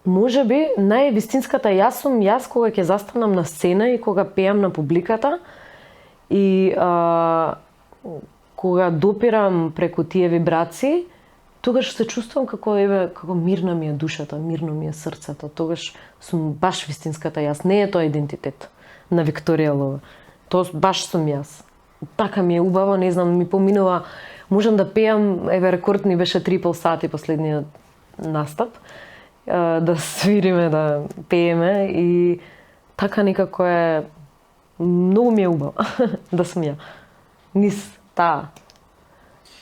Може би највистинската јас сум јас кога ќе застанам на сцена и кога пеам на публиката и кога допирам преку тие вибрации, тогаш се чувствувам како мирна ми е душата, мирно ми е срцето. Тогаш сум баш вистинската јас. Не е тоа идентитет на Викторија Лова. Тоа баш сум јас. Така ми е убаво, не знам, ми поминува. Можам да пеам, рекорд ни беше 3,5 сати последниот настап, да свириме, да пееме и така некако е, многу ми е убаво да сум ја. Низ таа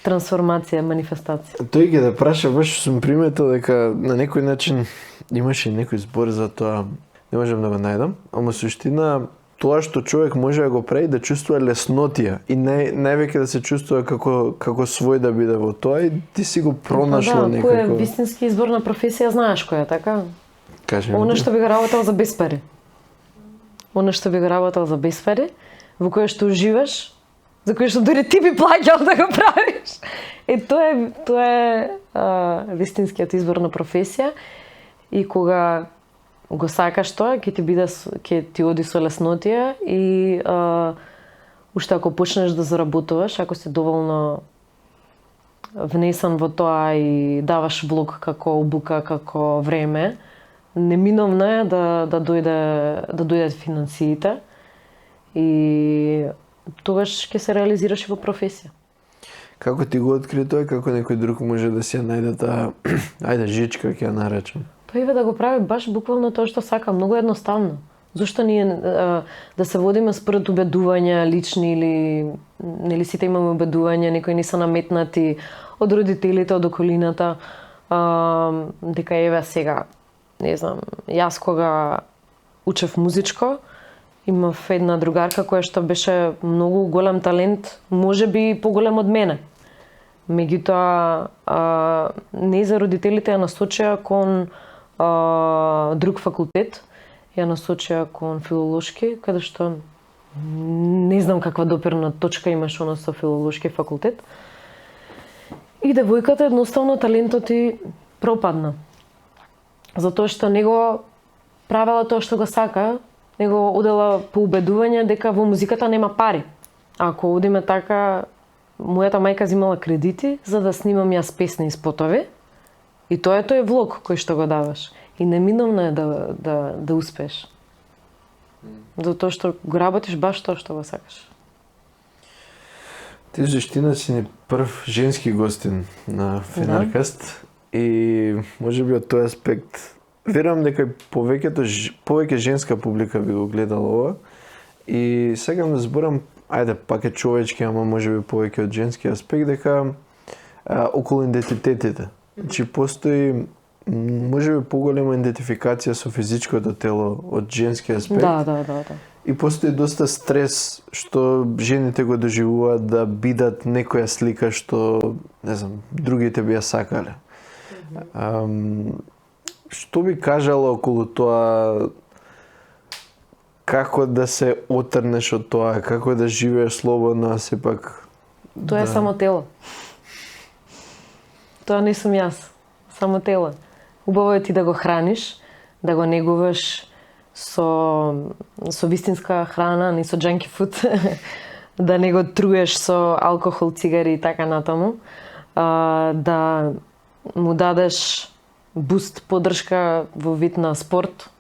трансформација, манифестација. Тој ги да праша, баш сум приметил дека на некој начин имаше и некој збор за тоа, не можам да го најдам, ама суштина тоа што човек може да го прави да чувствува леснотија и највеќе да се чувствува како свој да биде во тоа и ти си го пронашла некако. Кој е вистински избор на професија, знаеш кој е, така? Кажи ми. Оно што би го работел за без пари. Оно што би го работел за без пари, во кое што уживаш, за кое што дури ти би плаќал да го правиш. Тоа е вистинскиот избор на професија и кога го сакаш тоа, ќе ти оди со леснотија и уште ако почнеш да заработуваш, ако си доволно внесен во тоа и даваш влог како обука, како време, неминовно е да дојдат финансиите и тогаш ќе се реализираш и во професија. Како ти го откри тоа, како некој друг може да си ја најде таа, ајде жичка ќе ја наречам? Тоа да го прави баш буквално тоа што сака, многу едноставно. Зошто ние да се водиме според убедувања лични или нели сите имаме убедувања, некои не се наметнати од родителите, од околината, дека еве сега, не знам, јас кога учев музичко, имав една другарка која што беше многу голем талент, можеби поголем од мене. Меѓутоа, не за родителите ја насочија кон друг факултет, ја насочија кон филолошки, каде што не знам каква допирна точка имаше оно со филолошки факултет. И девојката едноставно талентот ти пропадна. Затоа што него правела тоа што го сака, него одела по убедување дека во музиката нема пари. Ако одиме така, мојата мајка земала кредити за да снимам јас песни и спотови. И тоа е тој влог кој што го даваш. И неминовно е да успееш. Затоа што го работиш баш тоа што го сакаш. Ти суштина си ни прв женски гостин на Фенеркаст и можеби од тој аспект верувам дека повеќе женска публика би го гледала ова и сега ме зборам, ајде пак е човечки, ама можеби повеќе од женски аспект дека околу идентитетите. Значи постои можеби поголема идентификација со физичкото тело од женски аспект. Да. И постои доста стрес што жените го доживуваат да бидат некоја слика што, не знам, другите би ја сакале. Што би кажала околу тоа, како да се отрнеш од тоа, како да живееш слободно, а сепак... Тоа е само тело. Тоа не сум јас, само тело. Убаво е ти да го храниш, да го негуваш со вистинска храна, не со джанки фуд, да не го труеш со алкохол, цигари и така натаму, да му дадеш буст, поддршка во вид на спорт,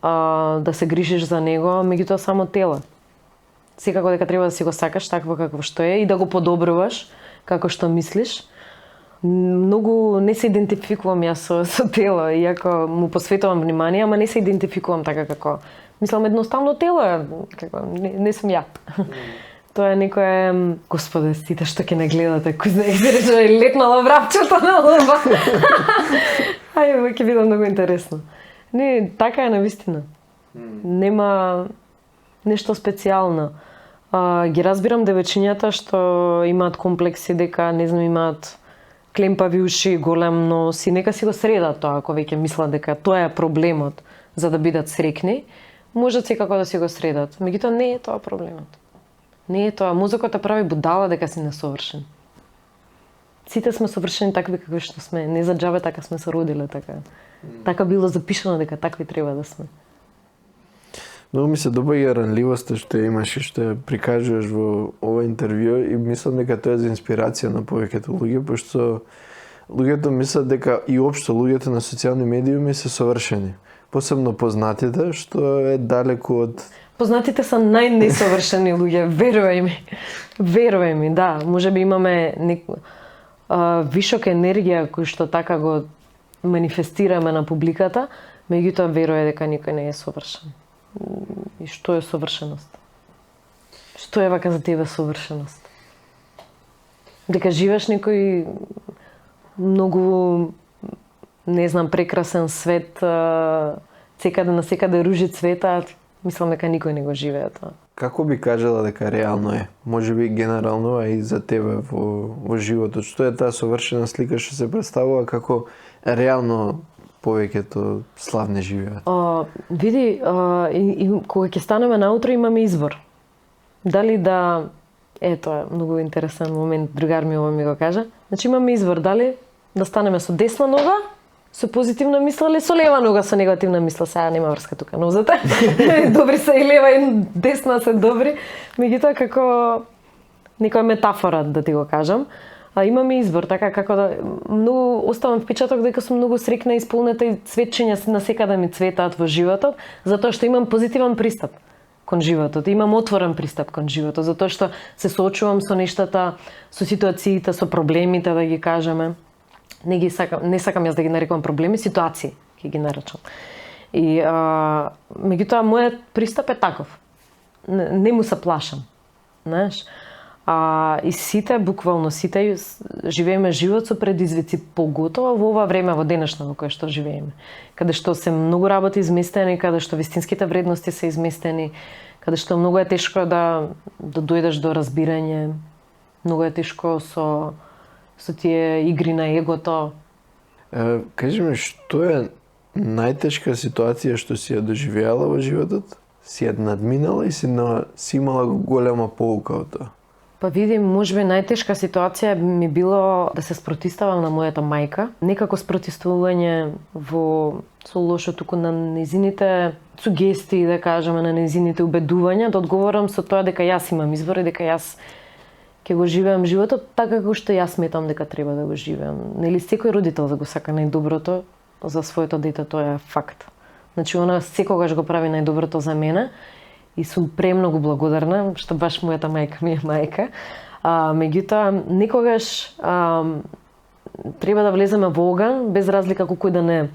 да се грижиш за него, меѓутоа само тело. Секако дека треба да си го сакаш такво какво што е и да го подобруваш како што мислиш. Многу не се идентификувам јас со тело, иако му посветувам внимание, ама не се идентификувам така како. Мислам едноставно тело е, како не сум ја. Тоа е некое, господе, сите што ќе не гледате, кој знае се рече летнало врапчето на лоба. Ајде, ќе биде многу интересно. Не, така е навистина. Нема нешто специјално. Ги разбирам девечињата што имаат комплекси дека не знам имаат клемпави уши, голем нос и нека си го средат тоа ако веќе мислат дека тоа е проблемот за да бидат срекни, можат секако да си го средат. Меѓутоа не е тоа проблемот. Не е тоа. Мозокот те прави будала дека си несовршен. сите сме совршени такви какви што сме. Не за џабе така сме се родиле, така. Така било запишано дека такви треба да сме. Многу ми се допаѓа ранливоста што ја имаш и што ја прикажуваш во ова интервју и мислам дека тоа е за инспирација на повеќето луѓе, пошто луѓето мислат дека и општо луѓето на социјални медиуми се совршени. Посебно познатите, што е далеку од... Познатите се најнесовршени луѓе, верувај ми. Верувај ми, да. Можеби имаме вишок енергија кој што така го манифестираме на публиката, меѓутоа верувај дека никој не е совршен. И што е совршеност? Што е вака за тебе совршеност? Дека живееш некој многу, не знам, прекрасен свет, секаде на секаде ружи цветаат, мислам дека никој не го живее тоа. Како би кажала дека реално е? Може би генерално, а и за тебе во животот. Што е таа совршена слика што се представува како реално повеќето славни живеат? Види, кога ќе станеме наутро имаме избор. Дали да... Тоа е многу интересен момент, другар ми ова ми го кажа. Значи имаме избор, дали да станеме со десна нога, со позитивна мисла или со лева нога со негативна мисла. Сега нема врска тука нозата. Добри се и лева и десна се добри. Меѓутоа како некоја метафора да ти го кажам. Имаме избор, така како да многу оставам впечаток дека сум многу среќна и исполнета и цветчиња на секаде ми цветаат во животот, затоа што имам позитивен пристап кон животот, имам отворен пристап кон животот, затоа што се соочувам со нештата, со ситуациите, со проблемите, да ги кажеме. Не сакам јас да ги нарекувам проблеми, ситуации ќе ги наречам. И меѓутоа мојот пристап е таков. Не му се плашам, знаеш? И сите, буквално сите, живееме живот со предизвици, поготово во ова време, во денешно во кое што живееме. Каде што се многу работи изместени, каде што вистинските вредности се изместени, каде што многу е тешко да дојдеш до разбирање, многу е тешко со тие игри на егото. Кажи ми, што е најтешка ситуација што си ја доживеала во животот? Си ја надминала и си имала голема поука од тоа? Па види, можеби најтешка ситуација ми било да се спротивставам на мојата мајка. Некако спротивствување со лошо туку на незините сугестии, да кажеме, на незините убедувања, да одговорам со тоа дека јас имам избор и дека јас ќе го живеам животот така како што јас сметам дека треба да го живеам. Нели секој родител да го сака најдоброто за своето дете, тоа е факт. Значи она секогаш го прави најдоброто за мене. И сум премногу благодарна што баш мојата мајка ми е мајка. Меѓутоа, некогаш треба да влеземе во оган, без разлика колку да не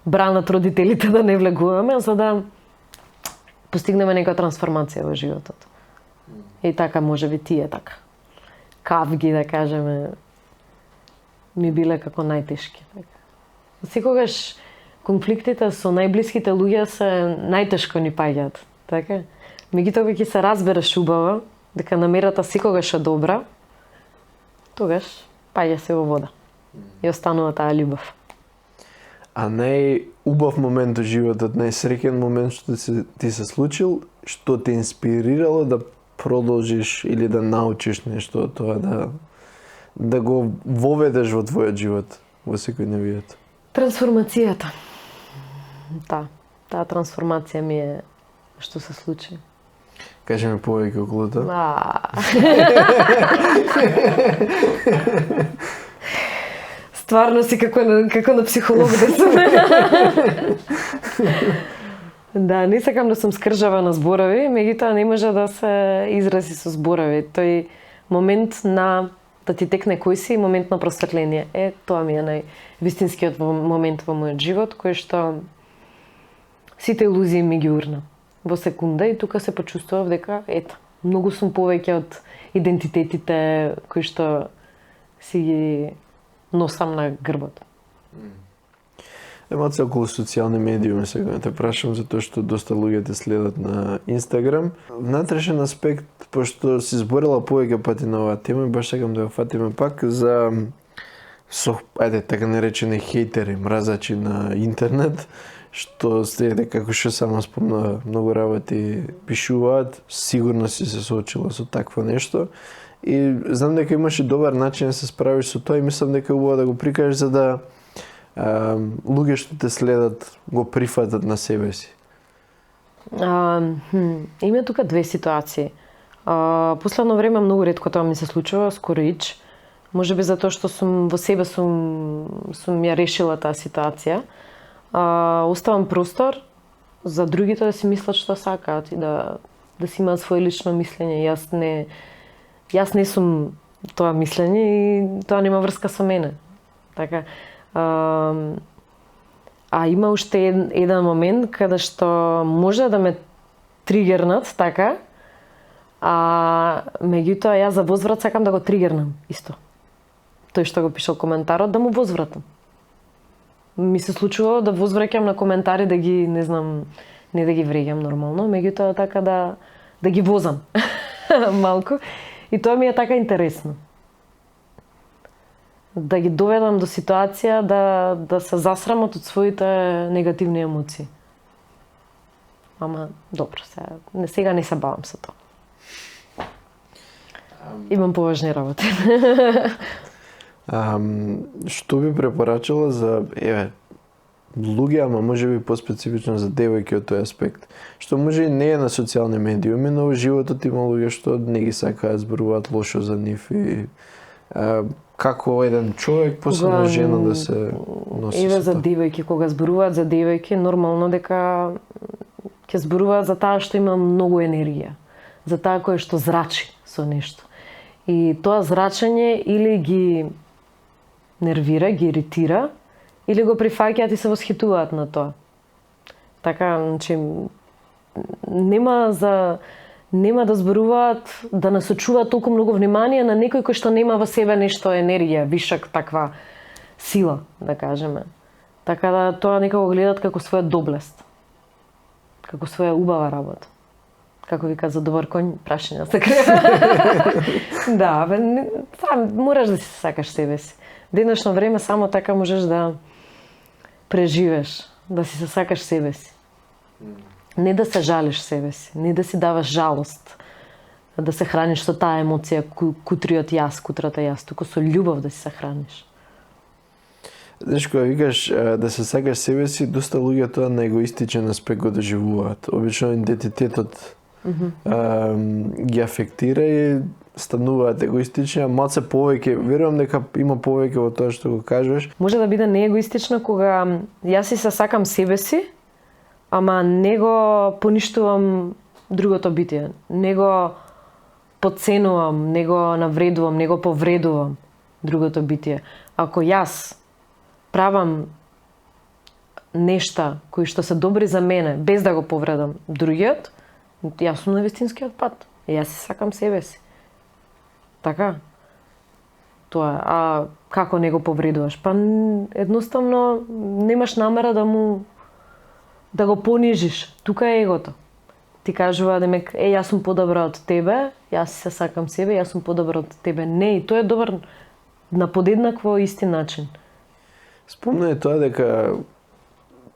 бранат родителите да не влегуваме, за да постигнеме некоја трансформација во животот. И така, можеби тие така. Кавги, да кажеме, ми биле како најтешки. Секогаш конфликтите со најблиските луѓе се најтешко ни паѓаат, така? Меѓутоа кога ќе се разбереш убаво дека намерата секогаш е добра, тогаш паѓа се во вода и останува таа љубов. А најубав момент во животот, најсреќен момент што ти се случил, што те инспирирало да продолжиш или да научиш нешто од тоа, да го воведеш во твојот живот во секојдневието? Трансформацијата. Таа трансформација ми е што се случи. Кажи ми повеќе околу тоа. Стварно си како на психолог да сум. Да, не сакам да сум скржава на зборови, меѓутоа не може да се изрази со зборови. Тој момент на да ти текне кој си, момент на просветление. Тоа ми е највистинскиот момент во мојот живот, кој што сите илузии ми ги урна во секунда и тука се почувствував дека многу сум повеќе од идентитетите кои што си ги носам на грбот. Емоција околу социјални медиуми сега те прашам затоа што доста луѓе те следат на Инстаграм. Внатрешен аспект, пошто си зборила повеќе пати на оваа тема, баш сакам да ја фатиме пак за така наречени хейтери, мразачи на интернет, што како што само спомна, многу работи пишуваат, сигурно си се соочила со такво нешто И знам дека имаш и добар начин да се справиш со тоа и мислам дека е убаво да го прикажеш за да луѓе што те следат го прифатат на себе си. Има тука две ситуации. Последно време многу ретко тоа ми се случува, скоро ич. Можеби затоа што сум во себе сум ја решила таа ситуација. Оставам простор за другите да си мислат што сакаат и да си имаат свое лично мислење. Јас не сум тоа мислење и тоа нема врска со мене. Така, има уште еден момент каде што може да ме тригернат, така, меѓутоа јас за возврат сакам да го тригернам исто. Тој што го пишал коментарот, да му возвратам. Ми се случува да возвраќам на коментари, да ги, не знам, не да ги вреѓам нормално, меѓутоа така да ги возам малку. И тоа ми е така интересно. Да ги доведам до ситуација да се засрамат од своите негативни емоции. Ама, добро, сега не се бавам со тоа. Имам поважни работи. Што би препорачала за, луѓе, ама може би поспецифично за девојки од тој аспект? Што може и не е на социјални медиуми, но во животот има луѓе што не ги сакаат, зборуваат лошо за нив и како еден човек, посебно жена да се носи со тоа. За девојки, кога зборуваат за девојки, нормално дека ќе зборуваат за таа што има многу енергија, за таа која што зрачи со нешто. И тоа зрачење или ги нервира, ги иритира, или го прифаќаат и се восхитуваат на тоа. Така, значи, нема да зборуваат, да насочуваат толку многу внимание на некој кој што нема во себе нешто енергија, вишак таква сила, да кажеме. Така да тоа некако гледат како своја доблест, како своја убава работа. Како вика за добар конј, прашања се крева. Да, мораш да си сакаш себе си. Денешно време само така можеш да преживеш, да си се сакаш себе си. Не да се жалиш себе си, не да си даваш жалост, да се храниш со таа емоција кутриот јас, кутрата јас, туку со љубов да си се храниш. Знаеш, кога викаш да се сакаш себе си, доста луѓе тоа на егоистичен аспект го доживуваат. Обично идентитетот ги афектира и стануваат егоистични, а малце повеќе, верувам дека има повеќе во тоа што го кажеш. Може да биде неегоистична кога јас си се сакам себе си, ама не го поништувам другото битие, не го подценувам, не го навредувам, не го повредувам другото битие. Ако јас правам нешта кои што се добри за мене, без да го повредам другиот, јас сум на вистинскиот пат. Јас си сакам себе си. Така? Тоа, а како не го повредуваш? Па едноставно немаш намера да го понижиш. Тука е егото. Ти кажува демек, јас сум подобра од тебе, јас се сакам себе, јас сум подобра од тебе. Не, и тоа е добар на подеднакво исти начин. Спомна е тоа дека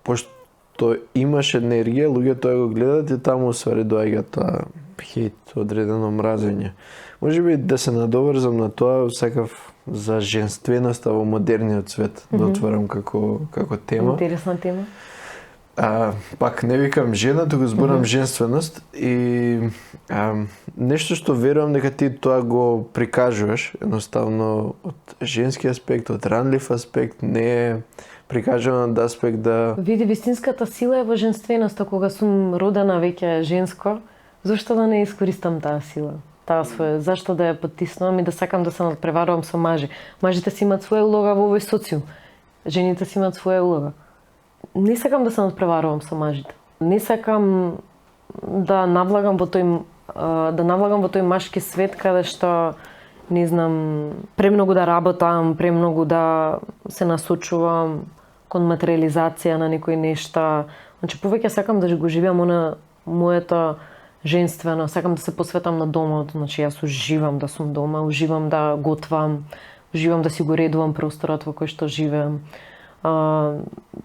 пошто имаш енергија, луѓе тоа го гледат и таму свари доаѓа тоа хейт, одредено мразење. Може би да се надоврзам на тоа, сакав за женственоста во модерниот свет да отворам како тема. Интересна тема. Пак не викам жена, туку зборам женственост и нешто што верувам дека ти тоа го прикажуваш, едноставно од женски аспект, од ранлив аспект, не е прикажано од аспект да... Види, вистинската сила е во женственоста, кога сум родена веќе женско, зашто да не искористам таа сила? Зашто да ја потиснувам и да сакам да се надпреварувам со мажи? Мажите си имаат своја улога во овој социум. Жените си имаат своја улога. Не сакам да се надпреварувам со мажите. Не сакам да навлагам во тој машки свет каде што не знам, премногу да работам, премногу да се насочувам кон материализација на некои нешта. Значи повеќе сакам да го живеам моето женствено, сакам да се посветам на домот, значи јас уживам да сум дома, уживам да готвам, уживам да си го редувам просторот во кој што живеам.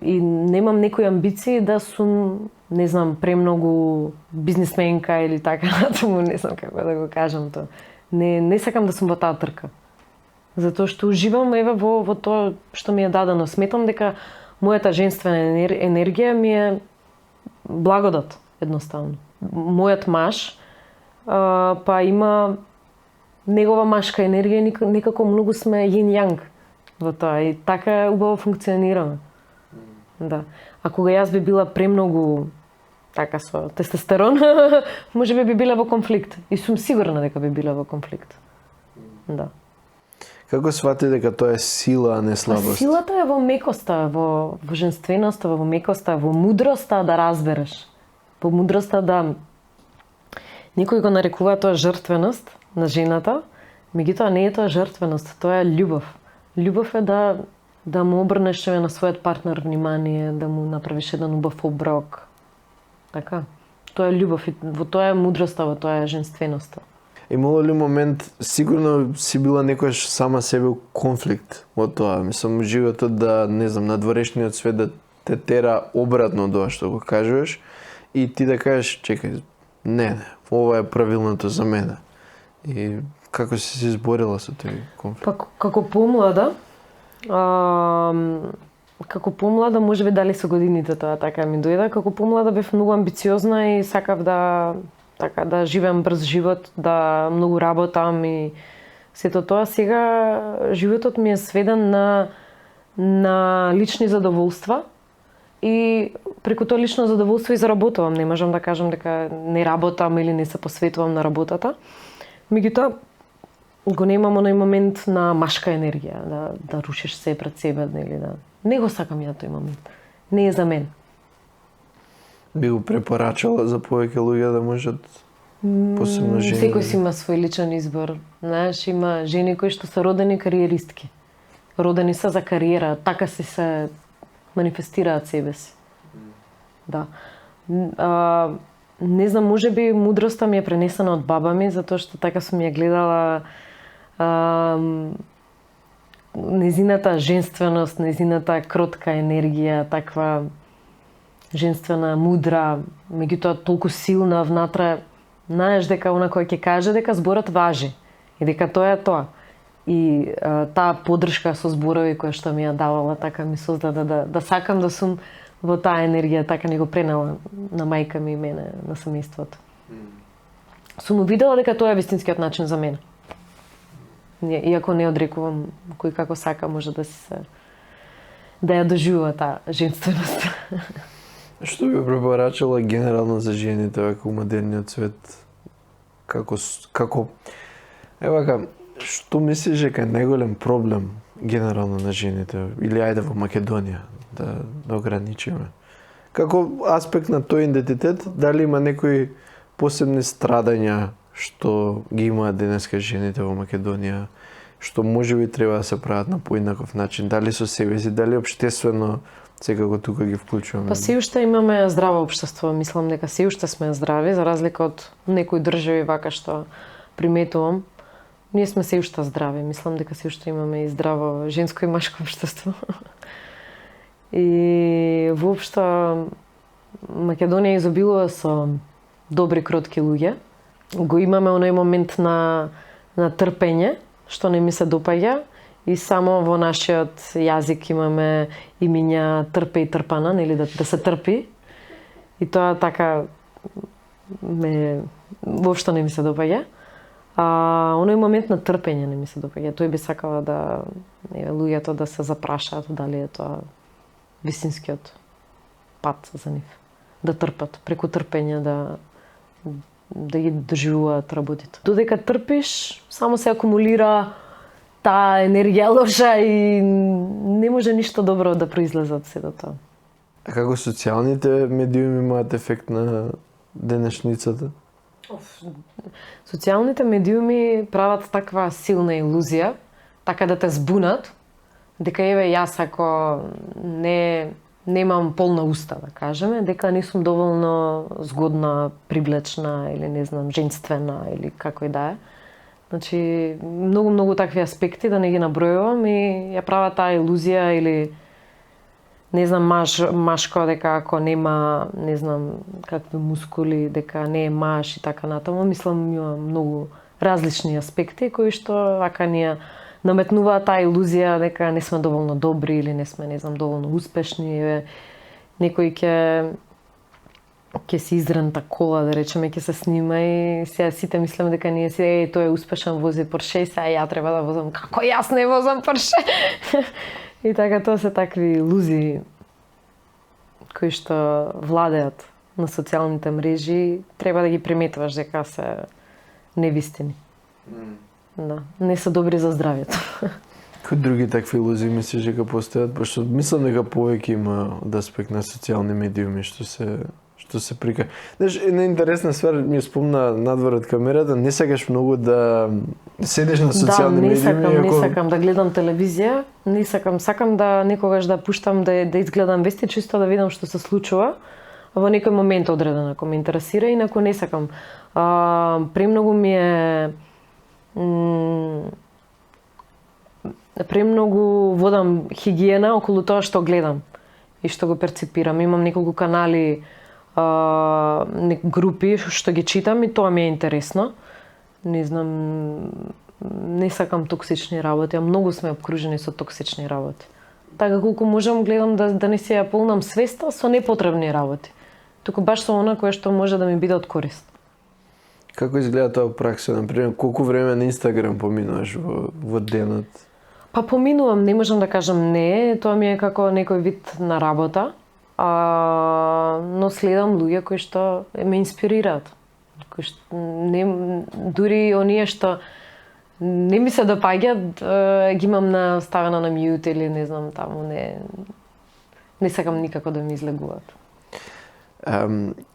И немам некои амбиции да сум, не знам, премногу бизнисменка или така натаму, не знам како да го кажам тоа. не сакам да сум во таа трка. Затоа што уживам еве во тоа што ми е дадено. Сметам дека мојата женствена енергија ми е благодат, едноставно. Мојот маж па има негова машка енергија, некако многу сме јин-јанг во тоа и така убаво функционираме. Да. А кога јас би била премногу така со тестостерон, можеби би била во конфликт. И сум сигурна дека би била во конфликт. Да. Како свати дека тоа е сила, а не слабост? Силата е во мекоста, во женственоста, во мекоста, во мудроста да разбереш. Во мудроста да... Некој го нарекува тоа жртвеност на жената, меѓутоа не е тоа жртвеност, тоа е љубов. Љубов е да му обрнеш на својот партнер внимание, да му направиш еден убав оброк. Така. Тоа е љубов и во тоа е мудроста, во тоа е женственоста. Имало ли момент, сигурно си била некојаш сама себе у конфликт во тоа, мислам, животот да, не знам, надворешниот свет да те тера обратно од тоа што го кажуваш и ти да кажеш, чекај, не, ова е правилното за мене. И како си се изборила со тој конфликт? Па, како помлада, можеби дали со годините тоа така ми дојде, како помлада бев многу амбициозна и сакав да живеам брз живот, да многу работам и сето тоа. Сега животот ми е сведен на лични задоволства и преку тоа лично задоволство и заработувам. Не можам да кажам дека не работам или не се посветувам на работата. Меѓутоа, го немам оној момент на машка енергија, да рушиш се пред себе, нели да. Не го сакам ја тој момент. Не е за мен. Би го препорачала за повеќе луѓе да можат, посебно жени? Секој си има свој личен избор. Знаеш, има жени кои што се родени кариеристки. Родени се за кариера, така се манифестираат себе си. Да. Не знам, можеби мудроста ми е пренесена од баба ми, затоа што така сум ја гледала незината женственост, незината кротка енергија, таква женствена, мудра, меѓутоа толку силна внатре. Знаеш дека она кој ќе каже дека зборот важи и дека тоа е тоа. И таа поддршка со зборови која што ми ја давала, така ми создаде да сакам да сум во таа енергија, така ни го пренела на мајка ми и мене, на семејството. Сум увидела дека тоа е вистинскиот начин за мене. Иако не одрекувам кој како сака може да ја доживува таа женственост. Што би препорачала генерално за жените во модерниот свет? Како евака, што мислиш дека е најголем проблем генерално на жените или ајде во Македонија да ограничиме? Како аспект на тој идентитет, дали има некои посебни страдања што ги имаат денеска жените во Македонија, што можеби треба да се прават на поинаков начин, дали со себе си, дали општествено, секако тука ги вклучуваме? Па се уште имаме здраво општество, мислам дека се уште сме здрави, за разлика од некои држави вака што приметувам. Ние сме се уште здрави, мислам дека се уште имаме и здраво женско и машко општество. И воопшто Македонија изобилува со добри кротки луѓе. Го имаме оној момент на трпење, што не ми се допаѓа, и само во нашиот јазик имаме имиња трпе и трпана, нели да се трпи. И тоа така воопшто не ми се допаѓа. Оној момент на трпење не ми се допаѓа. Тој би сакала да луѓето да се запрашаат дали е тоа вистинскиот пат за нив. Да трпат, преку трпење да ги доживуваат работите. Додека трпиш, само се акумулира таа енергија лоша и не може ништо добро да произлезе од сето тоа. А како социјалните медиуми имаат ефект на денешницата? Социјалните медиуми прават таква силна илузија, така да те збунат, дека еве јас ако немам полна уста, да кажеме, дека не сум доволно згодна, привлечна или не знам, женствена или како и да е. Значи, многу такви аспекти да не ги набројувам и ја прават таа илузија или не знам, машко дека ако нема, не знам, какви мускули, дека не е маж и така натаму. Мислам, има многу различни аспекти кои што вака ни ја наметнуваат таа илузија дека не сме доволно добри или не сме, не знам, доволно успешни. Некој ќе се изрента кола, да речеме, ќе се снима и сега сите мислиме дека ние се тој е успешен, вози Порше, и сега ја треба да возам, како јас не возам Порше. И така тоа се такви илузии кои што владеат на социјалните мрежи, треба да ги приметуваш дека се невистини. Да, не се добри за здравјето. Кои други такви илузии мислиш дека постојат? Пошто мислам дека повеќе има од аспект на социјални медиуми што се прика. Знаеш, една интересна ствар ми спомна надвор од камерата, не сакаш многу да седиш на социјални медиуми. Не сакам да гледам телевизија, сакам да некогаш да пуштам да изгледам вести, чисто да видам што се случува во некој момент одреден, ако ме интересира, инаку не сакам. Премногу ми е премногу водам хигиена околу тоа што гледам и што го перципирам. Имам неколку канали, групи што ги читам и тоа ми е интересно. Не знам, не сакам токсични работи, а многу сме обкружени со токсични работи. Така колку можам гледам да не се ја полнам свеста со непотребни работи. Туку баш со она кое што може да ми биде од корист. Како изгледа тоа пракса? Например, колку време на Инстаграм поминуваш во денот? Па поминувам, не можам да кажам не, тоа ми е како некој вид на работа, но следам луѓе кои што ме инспирираат. Кои што дури оние што не ми се допаѓаат, ги имам ставено на мјут или не знам таму, не сакам никако да ми излегуваат.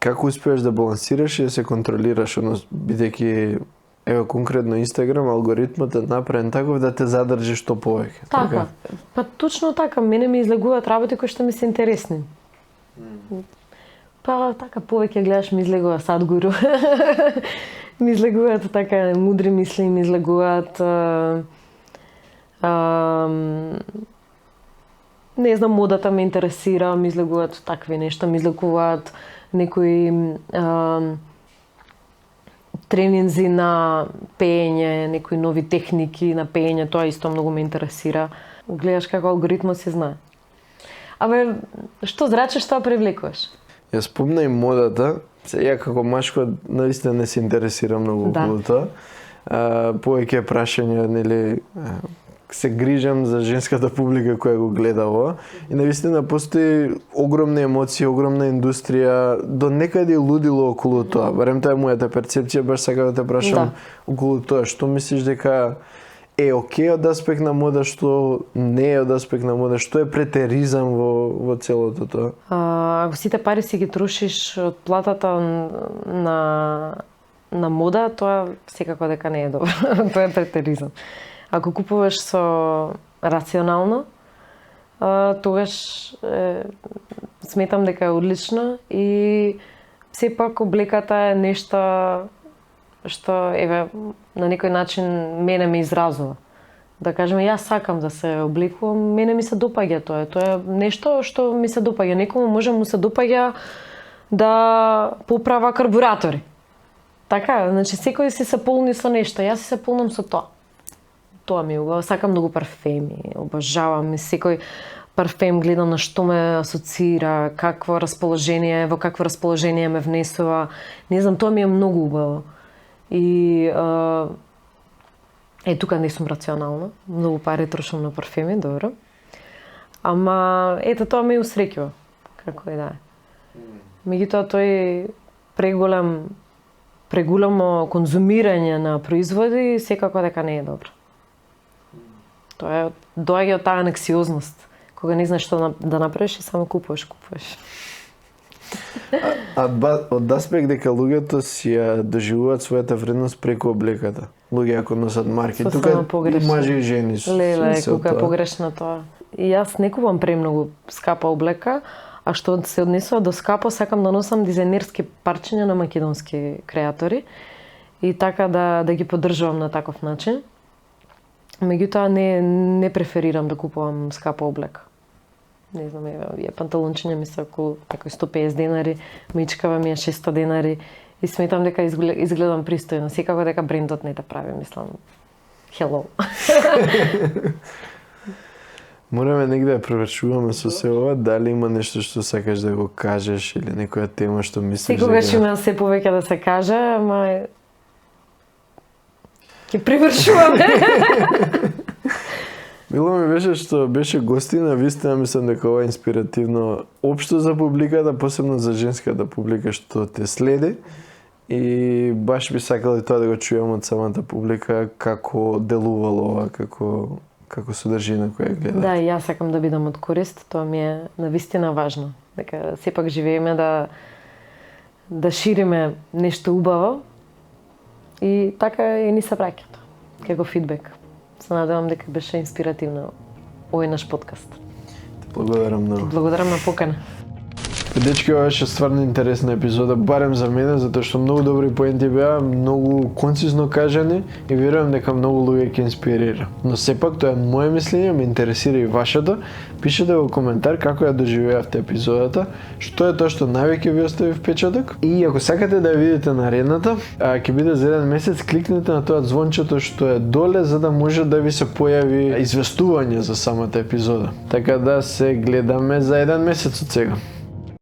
Како успееш да балансираш и да се контролираш, бидејќи ево конкретно Инстаграм алгоритмот е направен таков да те задржи што повеќе. Така. Па точно така, мене ми излегуваат работи кои што ми се интересни. Па така повеќе гледаш, ми излегува Садгуру. Ми излегуваат така мудри мисли, ми излегуваат не знам, модата ме интересира, ми излегуваат такви нешта, ми излегуваат некои тренинзи на пеење, некои нови техники на пеење, тоа исто многу ме интересира. Гледаш како алгоритмот се знае. Абе, што зрачеш, тоа привлекуваш. Ја спомна и модата, ја како машко наистина не се интересирам многу околу тоа. Повеќе прашања, нели, се грижам за женската публика која го гледа ова и навистина постои огромни емоции, огромна индустрија, до некаде лудило околу тоа. Барем тоа е мојата перцепција, баш сакам да те прашам околу тоа. Што мислиш дека е окей од аспект на мода, што не е од аспект на мода, што е претеризам во целото тоа? Ако сите пари си ги трошиш од платата на мода, тоа секако дека не е добро. Тоа е претеризам. Ако купуваш со рационално, тогаш сметам дека е одлично и сепак облеката е нешто што еве на некој начин мене ме изразува. Да кажеме, јас сакам да се облекувам, мене ми се допаѓа тоа. Тоа е нешто што ми се допаѓа. Некому може му се допаѓа да поправа карбуратори. Така, значи секој си се полни со нешто, јас си се полнам со тоа. Тоа ми убаво. Сакам многу парфеми, обожавам секој парфем, гледам на што ме асоцира, какво расположение, во какво расположение ме внесува. Не знам, тоа ми е многу убаво. И тука не сум рационална. Многу пари трошам на парфеми, добро. Ама ето тоа ме усреќува. Како и да е. Меѓутоа тој преголемо конзумирање на производи секако дека не е добро. Тоа е доаѓа од таа анксиозност, кога не знаеш што да направиш и само купуваш. Од аспект дека луѓето си ја доживуваат својата вредност преку облеката. Луѓе ако носат марки, тука и мажи и жени. Леле, колку е погрешно тоа. И јас не купувам премногу скапа облека, а што се однесува до скапо, сакам да носам дизајнерски парчиња на македонски креатори и така да ги поддржувам на таков начин. Меѓутоа не преферирам да купувам скапа облека. Не знам, еве панталончиња ми се околу 150 денари, мечкава ми е 600 денари И сметам дека изгледам пристојно, секако дека брендот не те прави, мислам. Hello. Мораме негде да превршуваме со се ова, дали има нешто што сакаш да го кажеш или некоја тема што мислиш Секогаш има се повеќе да се каже, ама ќе превршуваме. Мило ми беше што беше гостина, вистина мислам дека ова е инспиративно општо за публиката, посебно за женската публика што те следи. И баш би сакал и тоа да го чујам од самата публика како делувало ова, како содржина која гледа. Да, и јас сакам да бидам од корист, тоа ми е навистина важно. Дека сепак живееме да шириме нешто убаво и така и ни се враќат како фидбек. Се надевам дека беше инспиративно овој наш подкаст. Те благодарам многу. Благодарам на покана. Дечки, ова беше стварно интересна епизода, барем за мене, затоа што многу добри поенти беа, многу концизно кажани и верувам дека многу луѓе ќе инспирира. Но сепак тоа е моje мислење, ме интересира и вашето. Пишете во коментар како ја доживеавте епизодата, што е тоа што највеќе ви остави впечаток и ако сакате да ја видите наредната, ќе биде за еден месец, кликнете на тоа звончето што е доле за да може да ви се појави известување за самата епизода. Така да се гледаме за еден месец од сега.